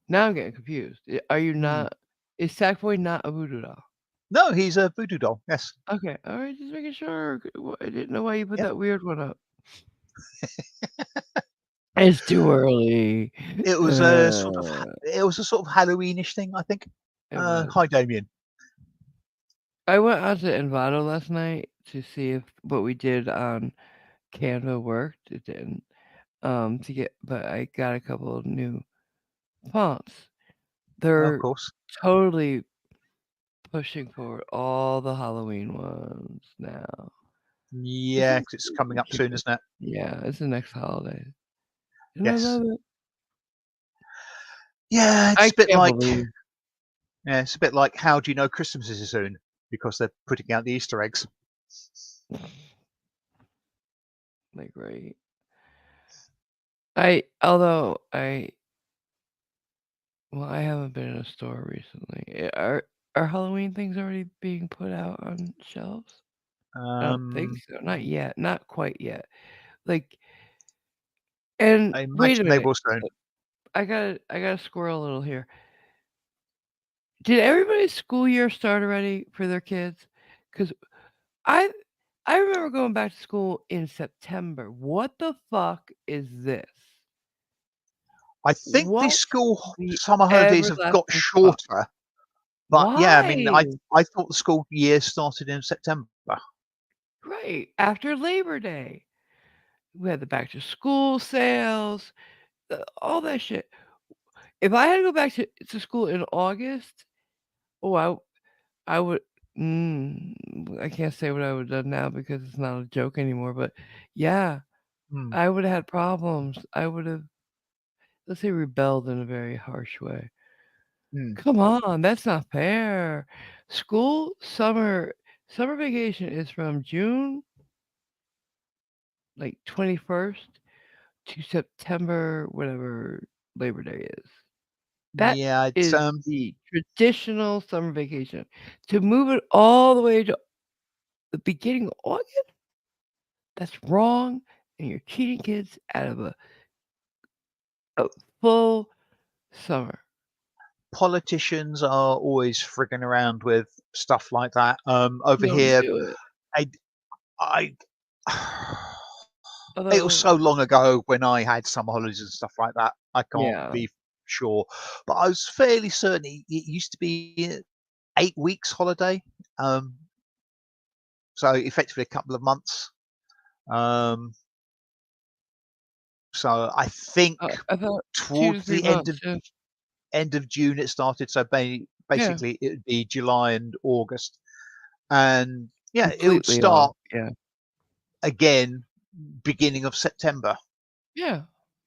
Now I'm getting confused. Are you Hmm. not? Is Sackboy not a voodoo doll? No, he's a voodoo doll. Yes. Okay. All right. Just making sure. I didn't know why you put Yeah. that weird one up. It's too early. It was a sort of Uh, Halloweenish thing, I think. it was. Hi, Damien. I went out to Envato last night to see if what we did on Canva worked. It didn't. But I got a couple of new fonts. Of They're course. totally pushing forward all the Halloween ones now. This Yeah, is 'cause it's coming up cute. soon, isn't it? Yeah, it's the next holiday, and I Yes. love it. Yeah, I it's a bit can't like believe how do you know Christmas is soon? Because they're putting out the Easter eggs. like right. I haven't been in a store recently. Are Halloween things already being put out on shelves? I don't think Um, so. Not yet. Not quite yet. Like, and I wait a imagine they minute. will soon. I gotta squirrel a little here. Did everybody's school year start already for their kids? Because I I remember going back to school in September. What the fuck is this? I think the What school the summer holidays have got everlasting fuck? shorter, but yeah, I mean, Why? I thought the school year started in September. Right after Labor Day, we had the back to school sales, all that shit. If I had to go back to school in August, oh, I would. I can't say what I would have done now because it's not a joke anymore. But yeah, Hmm, I would have had problems. I would have, let's say, rebelled in a very harsh way. hmm. Come on, that's not fair. School summer vacation is from June like 21st to September whatever Labor Day is. That Yeah, it's is the traditional summer vacation. To move it all the way to the beginning of August, that's wrong, and you're cheating kids out of a full summer. politicians are always frigging around with stuff like that. Over Don't here, do it. I, I, it was Although, so long ago when I had summer holidays and stuff like that. I can't yeah. be sure, but I was fairly certain it used to be 8 weeks holiday. Um, so effectively a couple of months. Um, so I think I thought 2 to towards 3 the months, yeah. end of June it started. So Yeah, basically it would be July and August, and yeah, it would completely off, start yeah. again beginning of September, Yeah,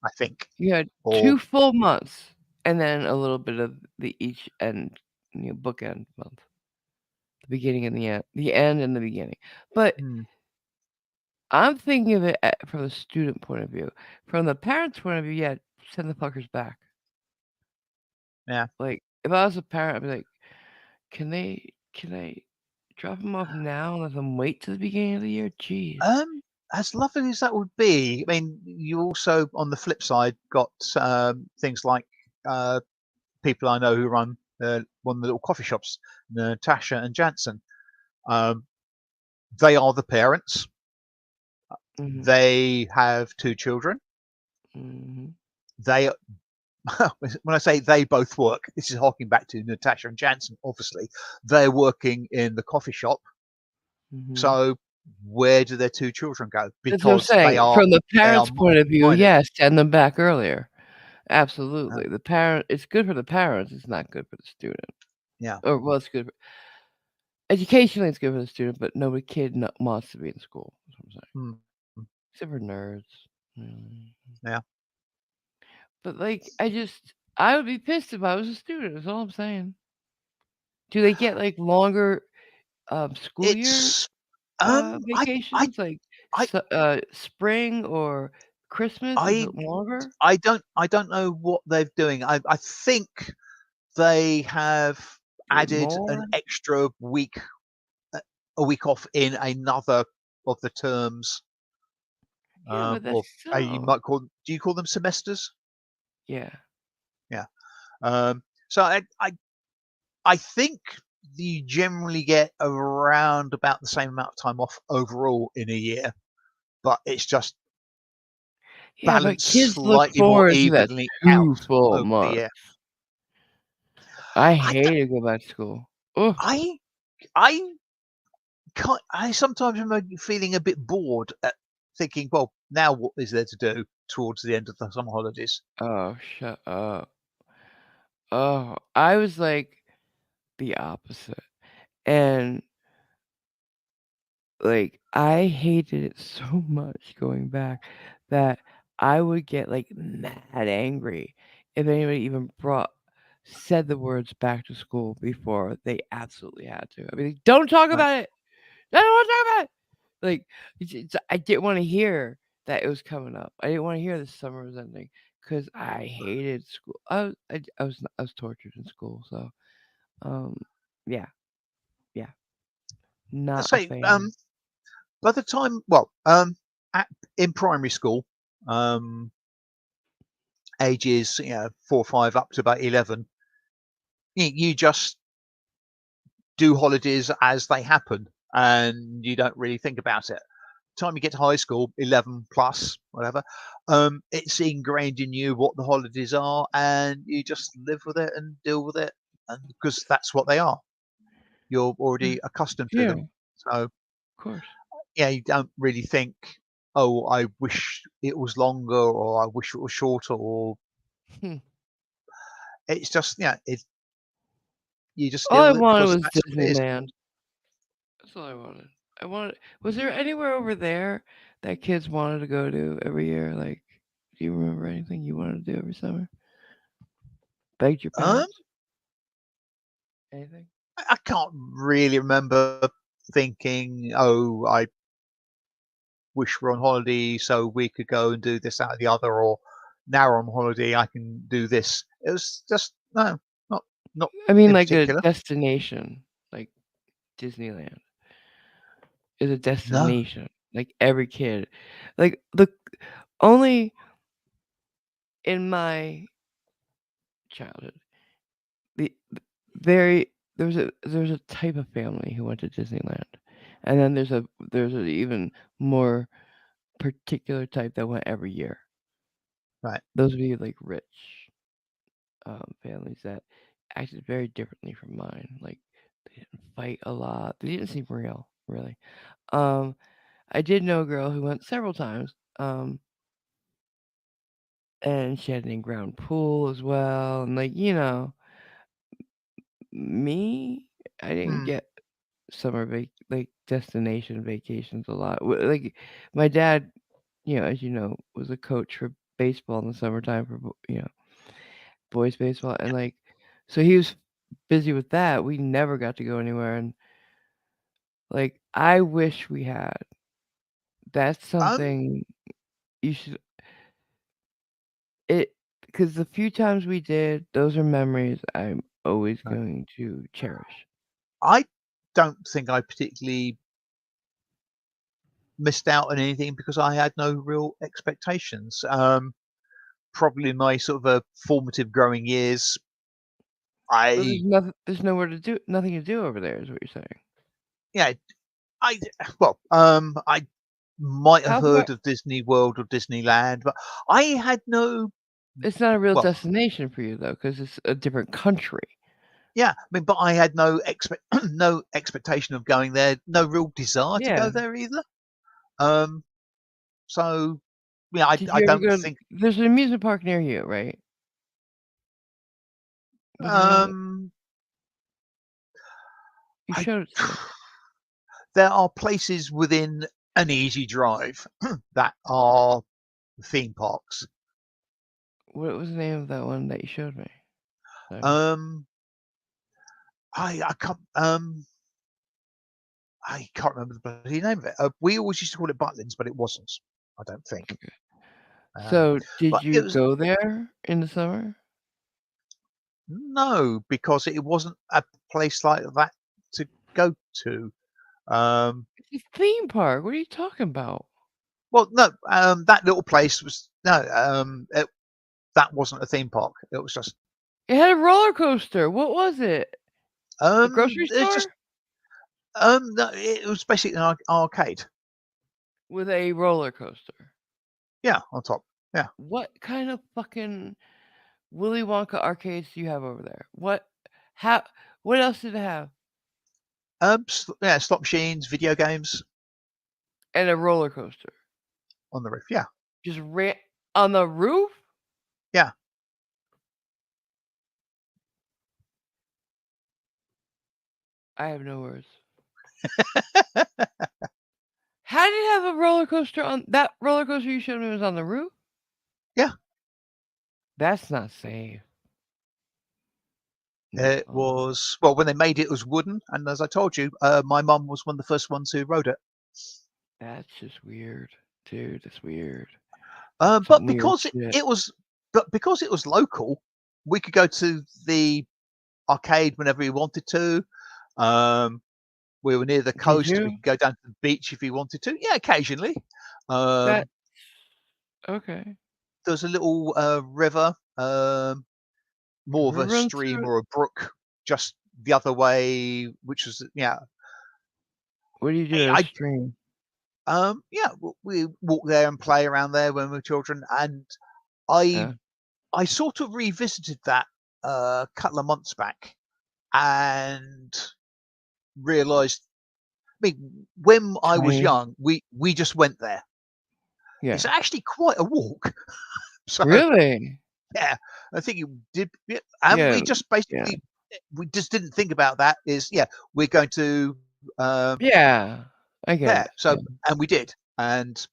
I think. you had Or 2 full months, and then a little bit of the each end, bookend month, the beginning and the end and the beginning. But hmm, I'm thinking of it from the student point of view. From the parent's point of view, yeah, send the fuckers back. yeah, Like, if I was a parent, I'd be like, can they Drop them off now and let them wait till the beginning of the year? Jeez. Um, as lovely as that would be, I mean, you also, on the flip side, got things like uh, people I know who run one of the little coffee shops, Natasha and Jansen. Um, they are the parents. Mhm. They have two children. Mhm. They, when I say they both work, this is harking back to Natasha and Jansen. Obviously, they're working in the coffee shop. Mhm. So where do their two children go? That's what I'm Because saying. From the they are parent's point of view, minors. yes, send them back earlier. Uh, Absolutely. The parent it's good for the parents, it's not good for the student. yeah. Or, well, it's good for educationally, it's good for the student, but no kid wants to be in school, that's what I'm saying. Mm, Except for nerds. Mm. yeah. But, like, I would be pissed if I was a student, that's all I'm saying. Do they get, like, longer, school year, It's I vacations? Like, I spring or Christmas? Is I it longer? I don't know what they're doing. I think they have Is it added an more? extra week, uh, a week off in another of the terms, Yeah, but that's or you still might call. Do you call them semesters? yeah. Yeah. So I think you generally get around about the same amount of time off overall in a year, but it's just Yeah, but balanced kids look slightly more forward to that evenly out 2 full over the months. year. I I d- hate to go back to school. Ugh. I I can't. I sometimes remember feeling a bit bored at thinking, well, now what is there to do towards the end of the summer holidays? Oh, shut up. Oh, I was like the opposite. And like I hated it so much going back that I would get like mad angry if anybody even said the words back to school before they absolutely had to. I mean, like, don't talk Right, about it. I don't want to talk about it. Like I didn't want to hear that it was coming up. I didn't want to hear the summer was ending because I hated school. I was tortured in school. So um yeah, yeah, let's not a say fan. by the time, well, at, in primary school, um, ages 4 or 5 up to about 11, you just do holidays as they happen, and you don't really think about it. Time you get to high school, 11 plus, whatever, it's ingrained in you what the holidays are, and you just live with it and deal with it, and because that's what they are. You're Mm. already accustomed to Yeah, them. of So course. yeah, you don't really think, oh, I wish it was longer, or I wish it was shorter, or Hmm. it's just you just All deal I with it wanted because was that's what it is. Disneyland. That's all I wanted. I wanted. Was there anywhere over there that kids wanted to go to every year? Like, do you remember anything you wanted to do every summer? Begged your Um, parents? Anything? I can't really remember thinking, oh, I wish we're on holiday so we could go and do this, that, or the other, or now we're on holiday, I can do this. It was just no, not not I mean, in like a particular. destination, like Disneyland is a No. destination. Like every kid, like the only in my childhood, the very there's a type of family who went to Disneyland, and then there's an even more particular type that went every year. Right. Those would be like rich families that acted very differently from mine. Like they didn't fight a lot. They didn't seem real, really. Um, I did know a girl who went several times, and she had an in-ground pool as well. And like me, I didn't Hmm. get like destination vacations a lot. Like my dad, as you know, was a coach for baseball in the summertime for boys baseball, and like so he was busy with that. We never got to go anywhere, and like I wish we had. That's Um. something you should it because the few times we did, those are memories I'm always Right. going to cherish. I don't think I particularly missed out on anything because I had no real expectations. Probably in my sort of formative growing years, Well, there's I nothing. There's nowhere to do. Nothing to do over there, is what you're saying. yeah, I I might have How far? heard of Disney World or Disneyland, but I had no It's not a real well, destination for you though, because it's a different country. yeah, I mean, but I had no no expectation of going there, no real desire to Yeah. go there either. Um, so yeah, Did I you ever don't go? think There's an amusement park near you, right? Wasn't there? um You I showed it to me. there are places within an easy drive that are theme parks. What was the name of that one that you showed me? So, Um, I can't I can't remember the bloody name of it. We always used to call it Butlins, but it wasn't. I don't think. okay. Um, So did but it you was go there in the summer? no, because it wasn't a place like that to go to. Um, It's a theme park. What are you talking about? well, no, that little place was no, that wasn't a theme park. It was just It had a roller coaster. What was it? A grocery it's just store no, it was basically an arcade. with a roller coaster. Yeah, on top. Yeah. What kind of fucking Willy Wonka arcades do you have over there? What? How? What else did it have? Yeah, slot machines, video games And a roller coaster. on the roof. Yeah, Just ran on the roof? yeah. I have no words. How did it have a roller coaster on that roller coaster you showed me was on the roof? Yeah, That's not safe. it No. was well when they made it, it was wooden, and as I told you, my mum was one of the first ones who rode it. That's just weird. Dude, that's weird. But Some weird shit. because it was local, we could go to the arcade whenever we wanted to. Um, we were near the Did coast. We you? could go down to the beach if we wanted to. Yeah, occasionally. That Um, okay. there's a little river, more of River a runs stream through it? or a brook, just the other way, which was yeah. What do you do at a I stream? yeah, we walk there and play around there when we were children, and I Yeah. I sort of revisited that a couple of months back and realised. I mean, when I was Tiny. young, we just went there. Yeah. It's actually quite a walk. So Really? yeah, I think it did, yeah, and Yeah. we just Yeah. basically we just didn't think about that. Is yeah, we're going to Yeah. I get there. it. So Yeah. and we did, and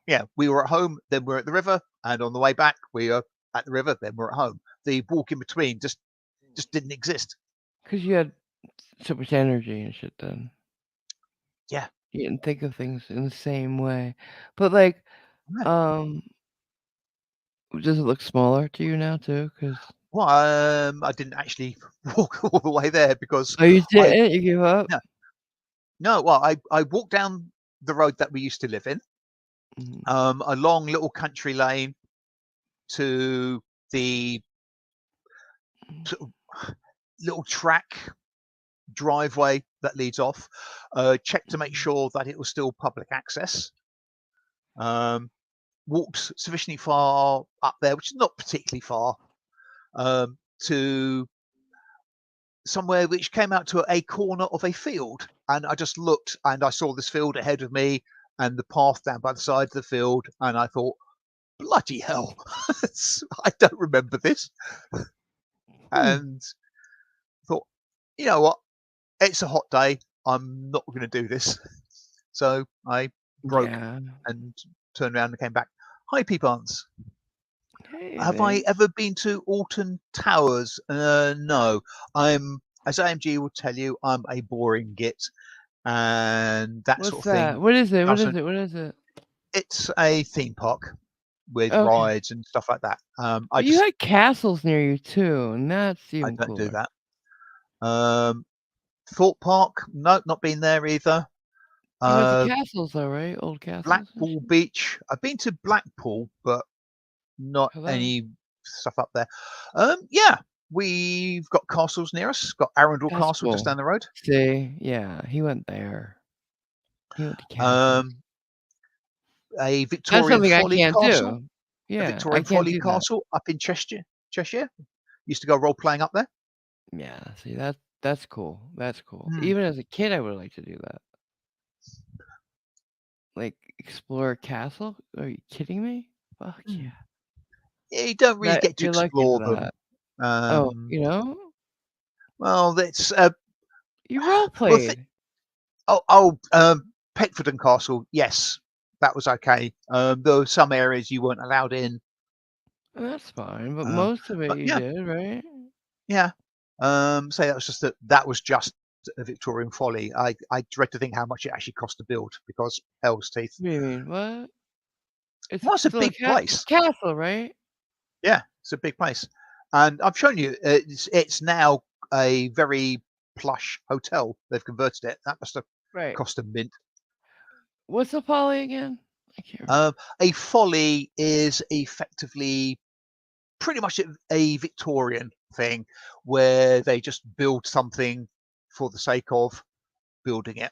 yeah, we were at home, then we're at the river, and on the way back we are at the river, then we're at home. The walk in between just didn't exist. Because you had so much energy and shit then. Yeah. You didn't think of things in the same way. But like, Right. um, does it look smaller to you now too? Cause Well, I didn't actually walk all the way there because oh, you I didn't? You gave up? no no. Well, I walked down the road that we used to live in, Mhm. a long little country lane to the sort of little track driveway that leads off. Checked to make Mhm. sure that it was still public access. Um, Walked sufficiently far up there, which is not particularly far, to somewhere which came out to a corner of a field. And I just looked and I saw this field ahead of me and the path down by the side of the field. And I thought, bloody hell, I don't remember this. Hmm. And thought, you know what? It's a hot day. I'm not going to do this. So I broke Yeah. and turned around and came back. Hi, Peepans. Hey, Have I babe. ever been to Alton Towers? No. As AMG will tell you, I'm a boring git, and that What's sort of thing that? What is it? What is doesn't. it? What is it? It's a theme park with Okay. rides and stuff like that. But you had castles near you too, and that's I even don't do cooler. that. Um, Thought Park, no, not been there either. You went to Uh, castles though, right? Old castles and Blackpool shit? Beach. I've been to Blackpool, but not Hello? any stuff up there. Yeah, we've got castles near us. Got Arundel That's Castle just cool. down the road. See, yeah, he went there. He went to castles. Um, a That's Victorian something I Folly can't Castle. do. A Yeah, I Victorian can't Folly do that. Castle up in Cheshire. Used to go role playing up there. Yeah, see, that's cool. That's cool. Hmm. Even as a kid, I would like to do that. Like, explore a castle? Are you kidding me? Fuck Hmm. yeah. Yeah, you don't really That get to you're lucky for explore them. that. Oh, Well, that's you role well. played. Peckford and Castle. Yes, that was okay. There were some areas you weren't allowed in. That's fine, but Um, most of it but you yeah, did, right? yeah. Say that was just a Victorian Folly. I dread to think how much it actually cost to build because hell's teeth. What do you mean? What? It's Well, it's a still a big place. castle, right? Yeah, it's a big place, and I've shown you. It's now a very plush hotel. They've converted it. That must have Right. cost a mint. What's the poly again? I can't remember. A folly is effectively pretty much a Victorian thing where they just build something for the sake of building it.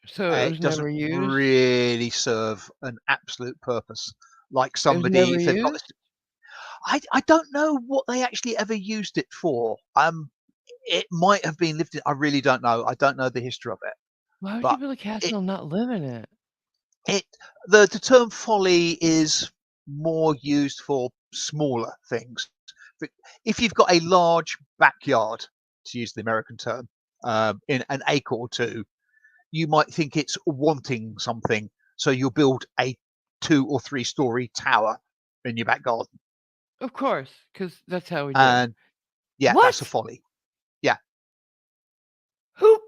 So it was It never doesn't used? really serve an absolute purpose. Like It was somebody, never if they've got this, used? I don't know what they actually ever used it for. It might have been lived in. I really don't know. I don't know the history of it, Why would you but build a it castle and not live in it? it the term folly is more used for smaller things. If you've got a large backyard, to use the American term, in an acre or two, you might think it's wanting something, so you'll build a 2 or 3 story tower in your back garden, Of course, because that's how we do. and yeah, that's a What? folly. Yeah, Who?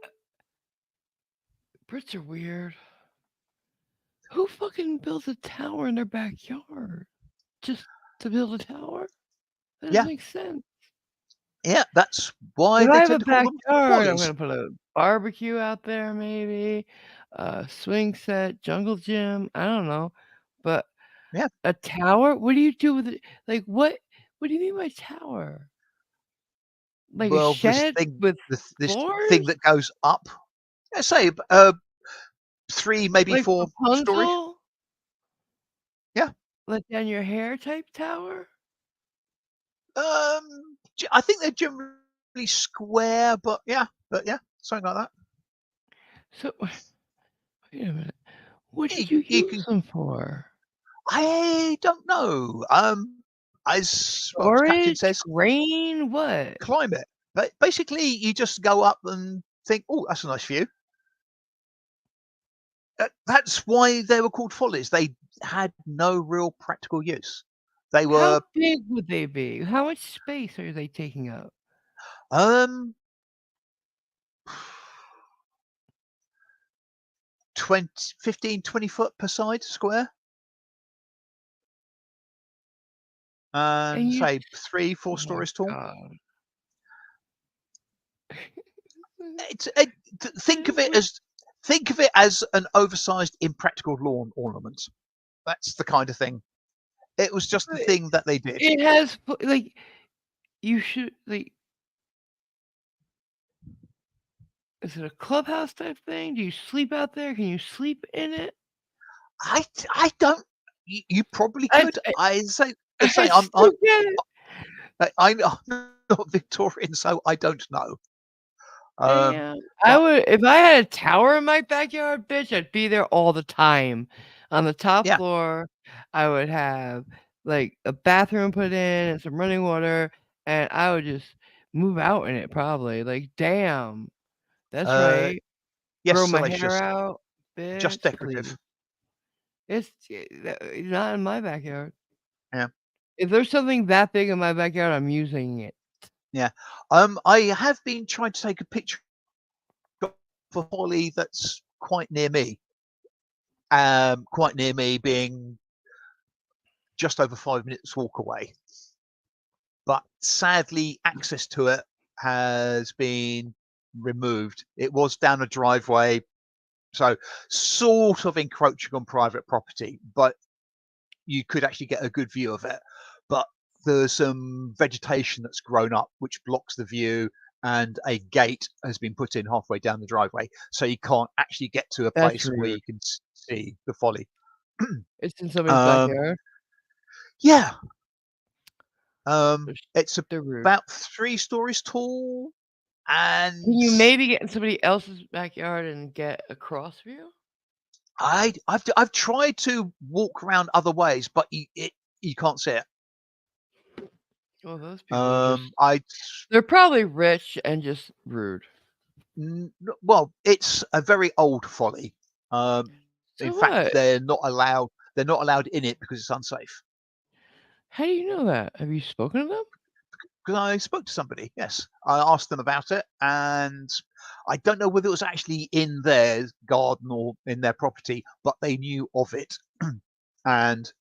Brits are weird. Who fucking builds a tower in their backyard? Just to build a tower? That doesn't yeah, make sense. yeah. That's why If I they have a tend to call them backyard, I'm follies. gonna put a barbecue out there, maybe a swing set, jungle gym. I don't know, but Yeah. a tower? What do you do with it? Like what? What do you mean by tower? Like a Well, shed with this thing floors? that goes up. Let's say 3, maybe Like 4 story. Rapunzel? Yeah. Let down your hair type tower? I think they're generally square, but yeah, something like that. So wait a minute. What You, did you you use can. them for? I don't know. As well, as Captain Storage? says, Grain? What? climate. But basically, you just go up and think, oh, that's a nice view. That's why they were called follies. They had no real practical use. They How were big would they be? How much space are they taking up? um 20, 15, 20 foot per side square, And and you say 3, 4 oh my stories tall. god. It's think of it as an oversized, impractical lawn ornament. That's the kind of thing. It was just the But thing that they did. it has like, you should like is it a clubhouse type thing? Do you sleep out there? Can you sleep in it? I don't. You probably I could. I say I still get it. I'm not Victorian, so I don't know. Damn. I But would if I had a tower in my backyard, bitch, I'd be there all the time. On the top yeah, floor, I would have, like, a bathroom put in and some running water, and I would just move out in it probably, like, damn. That's uh, right. yes, Grow my hair salacious, out, just bitch, please. decorative. It's not in my backyard. Yeah, If there's something that big in my backyard, I'm using it. yeah. I have been trying to take a picture of a holly that's quite near me, being just over 5 minutes walk away. But sadly, access to it has been removed. It was down a driveway, so sort of encroaching on private property, but you could actually get a good view of it. But there's some vegetation that's grown up which blocks the view, and a gate has been put in halfway down the driveway, so you can't actually get to a That's place where rude. you can see the folly. It's in somebody's um, backyard. yeah, They're, it's they're rude. about 3 stories tall, Can and you maybe get in somebody else's backyard and get a cross view? I've tried to walk around other ways, but you can't see it. Well, those people are just, I they're probably rich and just rude. well, it's a very old folly. In So fact, what? they're not allowed. They're not allowed in it because it's unsafe. How do you know that? Have you spoken to them? Because I spoke to somebody. Yes, I asked them about it, and I don't know whether it was actually in their garden or in their property, but they knew of it, and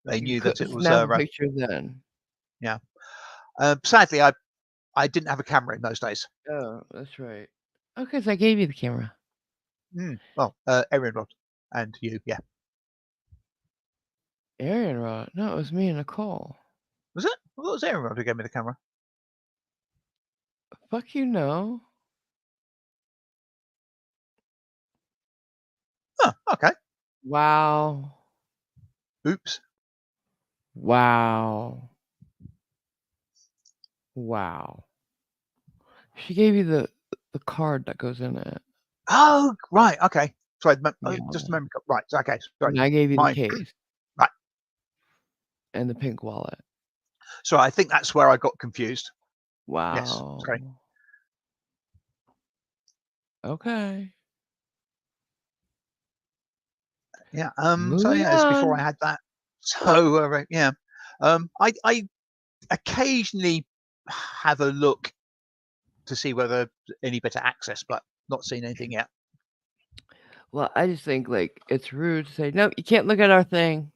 they You knew that couldn't it was snap a picture then. yeah. Sadly, I didn't have a camera in those days. Oh, that's right. Okay, so I gave you the camera. Well, Erin Rod and you, yeah. Aaron Rod. No, it was me and Nicole. Was it? I thought it was Erin Rod who gave me the camera. Fuck you, no. Oh, okay. Wow. Oops. Wow. Wow. She gave you the card that goes in it. Oh, right. Okay. Sorry, Yeah. just a memory. Right. Okay. Sorry. And I gave you the My case right. and the pink wallet. So I think that's where I got confused. Yes. Wow. Sorry. Okay. Yeah. So Moving yeah, it's before on. I had that. So yeah. I occasionally have a look to see whether any better access, but not seen anything yet. Well, I just think like it's rude to say, no, you can't look at our thing.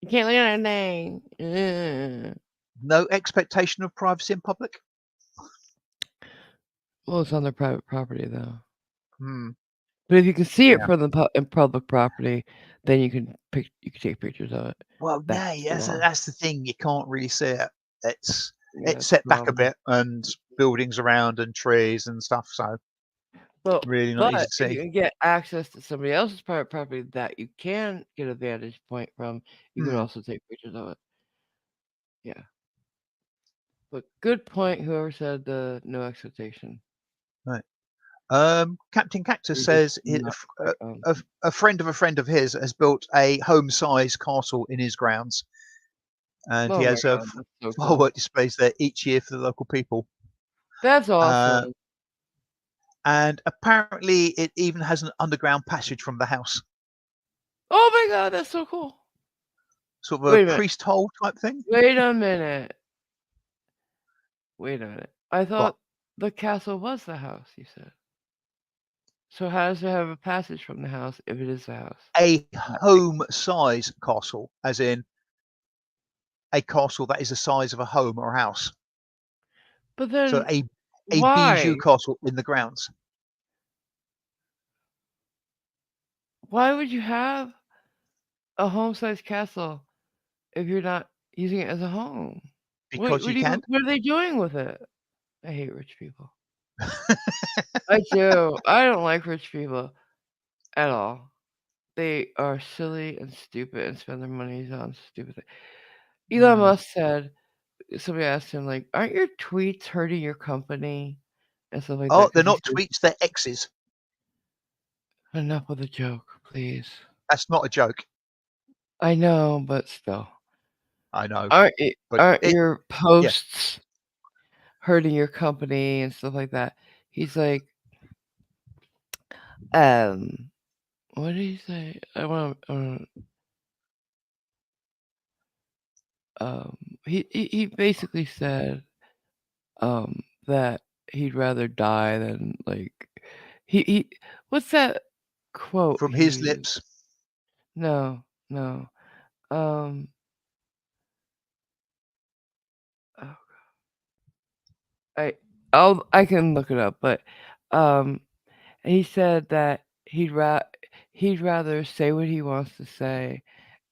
You can't look at our thing. Ugh. No expectation of privacy in public. Well, it's on their private property though. Hmm. But if you can see it Yeah. from the in public property, then you can take pictures of it. Well, no, That's the yes, law. that's the thing. You can't really see it. It's Yeah, it's that's the set back a problem. bit, and buildings around and trees and stuff, so Well, really not easy but to if see. you can get access to somebody else's private property that you can get a vantage point from, you can Hmm. also take pictures of it. Yeah. But good point, whoever said the no expectation. Right. Captain Cactus You're just says not right on. a friend of his has built a home-size castle in his grounds, and he Oh my has a god, that's so firework cool. displays there each year for the local people. That's Uh, awesome. and apparently, it even has an underground passage from the house, Oh my god, that's so cool. sort of a Wait a minute. priest hole type thing. Wait a minute. Wait a minute. I What? thought the castle was the house, you said. So how does it have a passage from the house if it is the house? A Not big. home-size castle, as in a castle that is the size of a home or a house. But So then a bijou why? castle in the grounds, Why would you have a home-sized castle if you're not using it as a home? because you can. What are they doing with it? I hate rich people. I do. I don't like rich people at all. They are silly and stupid and spend their money on stupid things. Elon Hmm. Musk said, somebody asked him, like, aren't your tweets hurting your company and stuff like that? Oh, they're Because he not says, tweets, they're X's. enough with the joke, please. That's not a joke. I know, but still. I know, Aren't, but aren't it your yeah. posts hurting your company and stuff like that? He's like, um, what did he say? Um, he basically said, that he'd rather die than like he what's that quote From he his used? lips. No, no. Um, oh, I I can look it up, but um, he said that he'd rather say what he wants to say,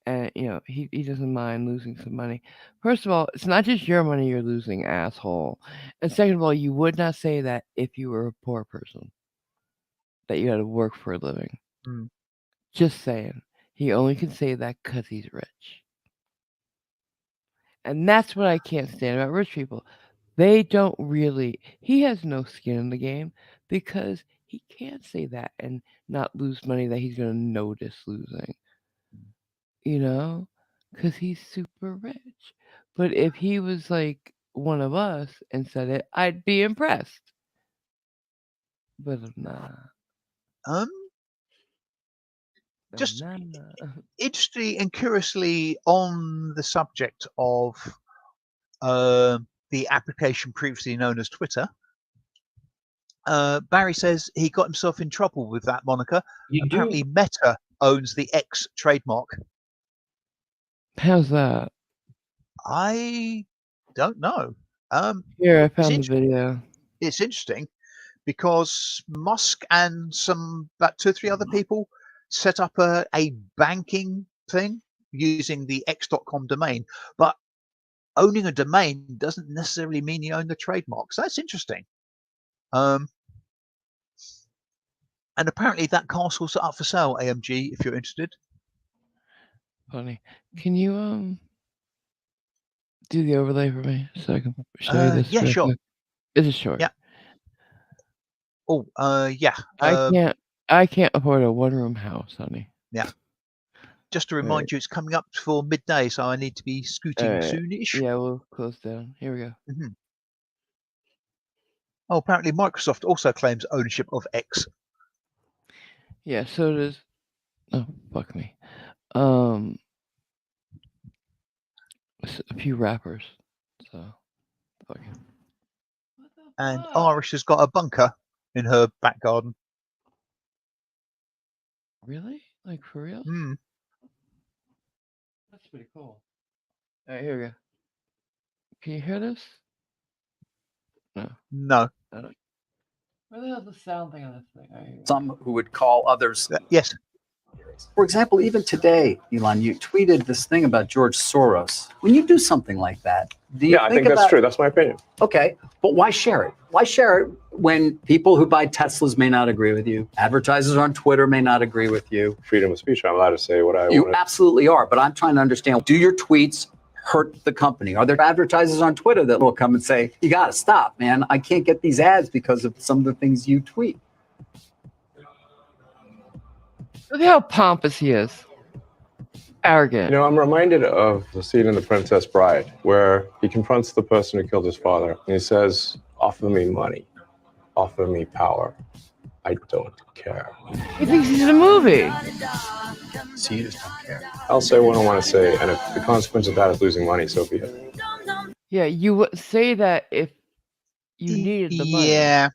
and he doesn't mind losing some money. First of all, it's not just your money you're losing, asshole. And second of all, you would not say that if you were a poor person that you had to work for a living. Mm. Just saying. He only can say that because he's rich. And that's what I can't stand about rich people. They don't really, he has no skin in the game because he can't say that and not lose money that he's going to notice losing, you know, because he's super rich. But if he was like one of us and said it, I'd be impressed. But I'm not. Um, I'm just not. interestingly and curiously on the subject of uh, the application previously known as Twitter. Barry says he got himself in trouble with that moniker. You do. Apparently, Meta owns the X trademark. How's that? I don't know. Here, I It's found the video. it's interesting because Musk and about 2 or 3 other people set up a banking thing using the x.com domain, but owning a domain doesn't necessarily mean you own the trademark. So that's interesting. Um, and apparently that castle's up for sale, AMG, if you're interested. Funny. Can you do the overlay for me so I can show you this Yeah, real sure. quick? It's short. Yeah. Oh, yeah. I can't. I can't afford a one-room house, honey. Yeah. Just to All right. remind you, it's coming up for midday, so I need to be scooting All right. soonish. Yeah, we'll close down. Here we go. Mm-hmm. Oh, apparently Microsoft also claims ownership of X. Yeah, so does. Oh, fuck me. Um, a few rappers. So, fucking. What the And fuck? Irish has got a bunker in her back garden. Really? Like for real? Hmm. That's pretty cool. All right, here we go. Can you hear this? No. No. I don't. Where the hell's the sound thing on this thing? All right, here we go. Some who would call others. Yes. For example, even today, Elon, you tweeted this thing about George Soros. When you do something like that, do you I think that's true. That's my opinion. Okay, but why share it? Why share it when people who buy Teslas may not agree with you? Advertisers on Twitter may not agree with you. Freedom of speech. I'm allowed to say what I You want. absolutely are, but I'm trying to understand, do your tweets hurt the company? Are there advertisers on Twitter that will come and say, you got to stop, man. I can't get these ads because of some of the things you tweet. Look how pompous he is. Arrogant. You know, I'm reminded of the scene in The Princess Bride where he confronts the person who killed his father and he says, offer me money, offer me power. I don't care. He thinks he's in a movie. So you just don't care. I'll say what I want to say, and if the consequence of that is losing money, so be it. Yeah, you would say that if you needed the money. Yeah.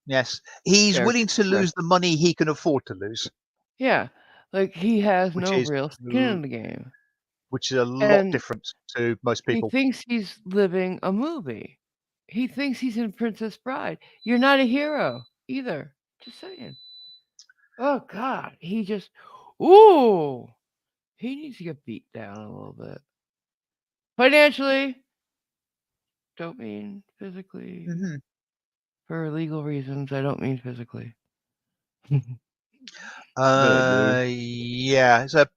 Yes. He's Character willing to lose the money he can afford to lose. Yeah, like he has Which no is real skin in the game. which is a lot And different to most he people. thinks he's living a movie. He thinks he's in Princess Bride. You're not a hero either. Just saying. Oh God, he just, ooh, he needs to get beat down a little bit. Financially, don't mean physically. Hmm. For legal reasons, I don't mean physically. But I do. Yeah, it's a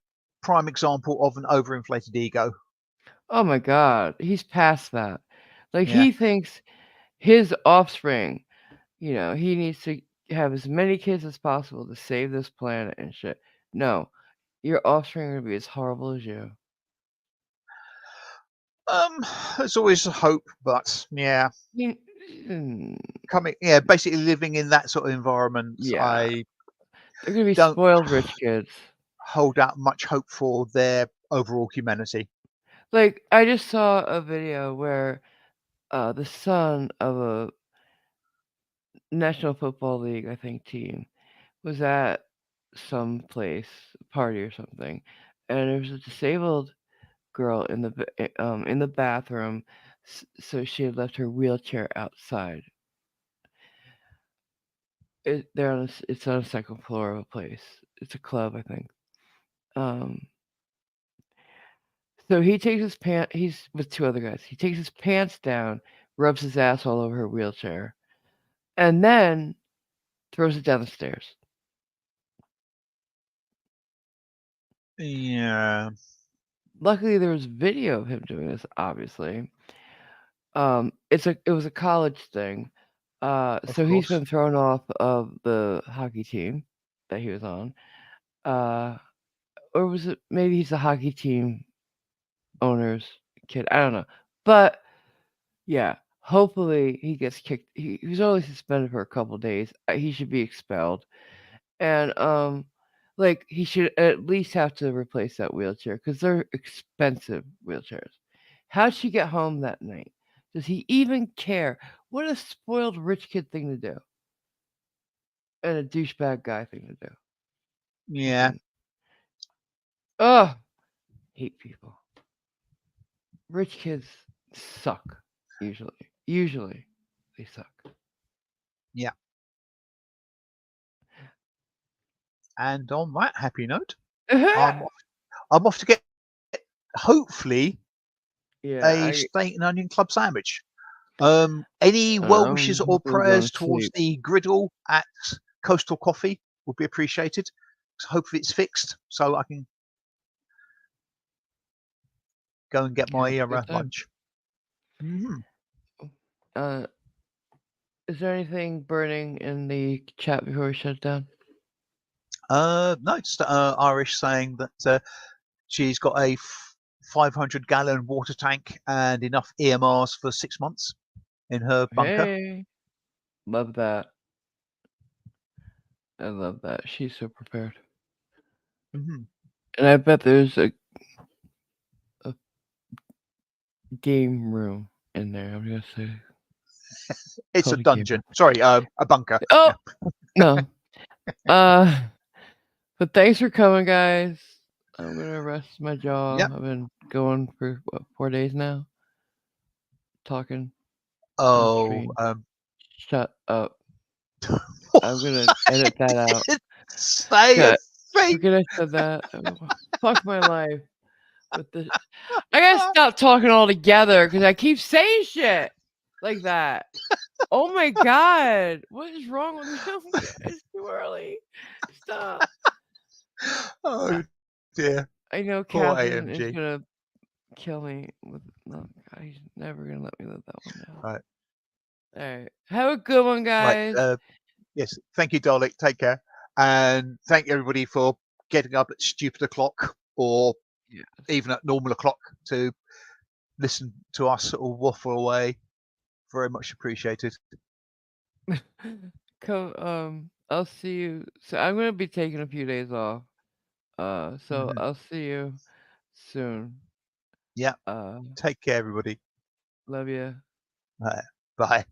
prime example of an overinflated ego. Oh my God, he's past that. Like Yeah. he thinks his offspring, he needs to have as many kids as possible to save this planet and shit. No, your offspring are gonna be as horrible as you. There's always a hope, but yeah, You- mm, basically living in that sort of environment, Yeah, I they're gonna be don't spoiled rich kids. hold out much hope for their overall humanity. Like I just saw a video where the son of a National Football League, I think, team was at some place, party or something, and there was a disabled girl in the in the bathroom So she had left her wheelchair outside. It's on the second floor of a place. It's a club, I think. Um, so he takes his pants. He's with two other guys. He takes his pants down, rubs his ass all over her wheelchair, and then throws it down the stairs. Yeah. Luckily, there was video of him doing this. Obviously, it was a college thing. So he's course. been thrown off of the hockey team that he was on. Or was it maybe he's the hockey team owner's kid? I don't know. But yeah, hopefully he gets kicked. He was only suspended for a couple days. He should be expelled. And like he should at least have to replace that wheelchair because they're expensive wheelchairs. How'd she get home that night? Does he even care? What a spoiled rich kid thing to do. And a douchebag guy thing to do. Yeah. Ugh. Hate people. Rich kids suck. Usually they suck. Yeah. And on that happy note, I'm off to get hopefully Yeah, a steak and onion club sandwich. Any well wishes or hopefully going prayers to towards sleep. the griddle at Coastal Coffee would be appreciated. So hopefully it's fixed so I can go and get my Have a good time. lunch. Mm-hmm. Is there anything burning in the chat before we shut it down? No, just Irish saying that she's got a 500-gallon water tank and enough EMRs for 6 months in her bunker. Hey, love that. I love that. She's so prepared. Mm-hmm. And I bet there's a game room in there. I'm gonna say It's a called a game dungeon. room. Sorry, a bunker. Oh no. But thanks for coming, guys. I'm gonna rest my jaw. Yep. I've been going for 4 days now. Talking. Oh, stream. Shut up. I'm gonna edit that out. Say God, a thing. forget I said that. Oh, fuck my life with this. I gotta stop talking altogether because I keep saying shit like that. Oh my god, what is wrong with me? It's too early. Stop. Oh dear. I know Poor Catherine is AMG. gonna kill me with. No, God, he's never gonna let me live that one down. Right. All right. Have a good one, guys. Right. Yes. Thank you, Dalek. Take care. And thank everybody for getting up at stupid o'clock or even at normal o'clock to listen to us or waffle away. Very much appreciated. Come, I'll see you. So I'm gonna be taking a few days off. So I'll see you soon. Yeah. Take care, everybody. Love you. Bye. Bye.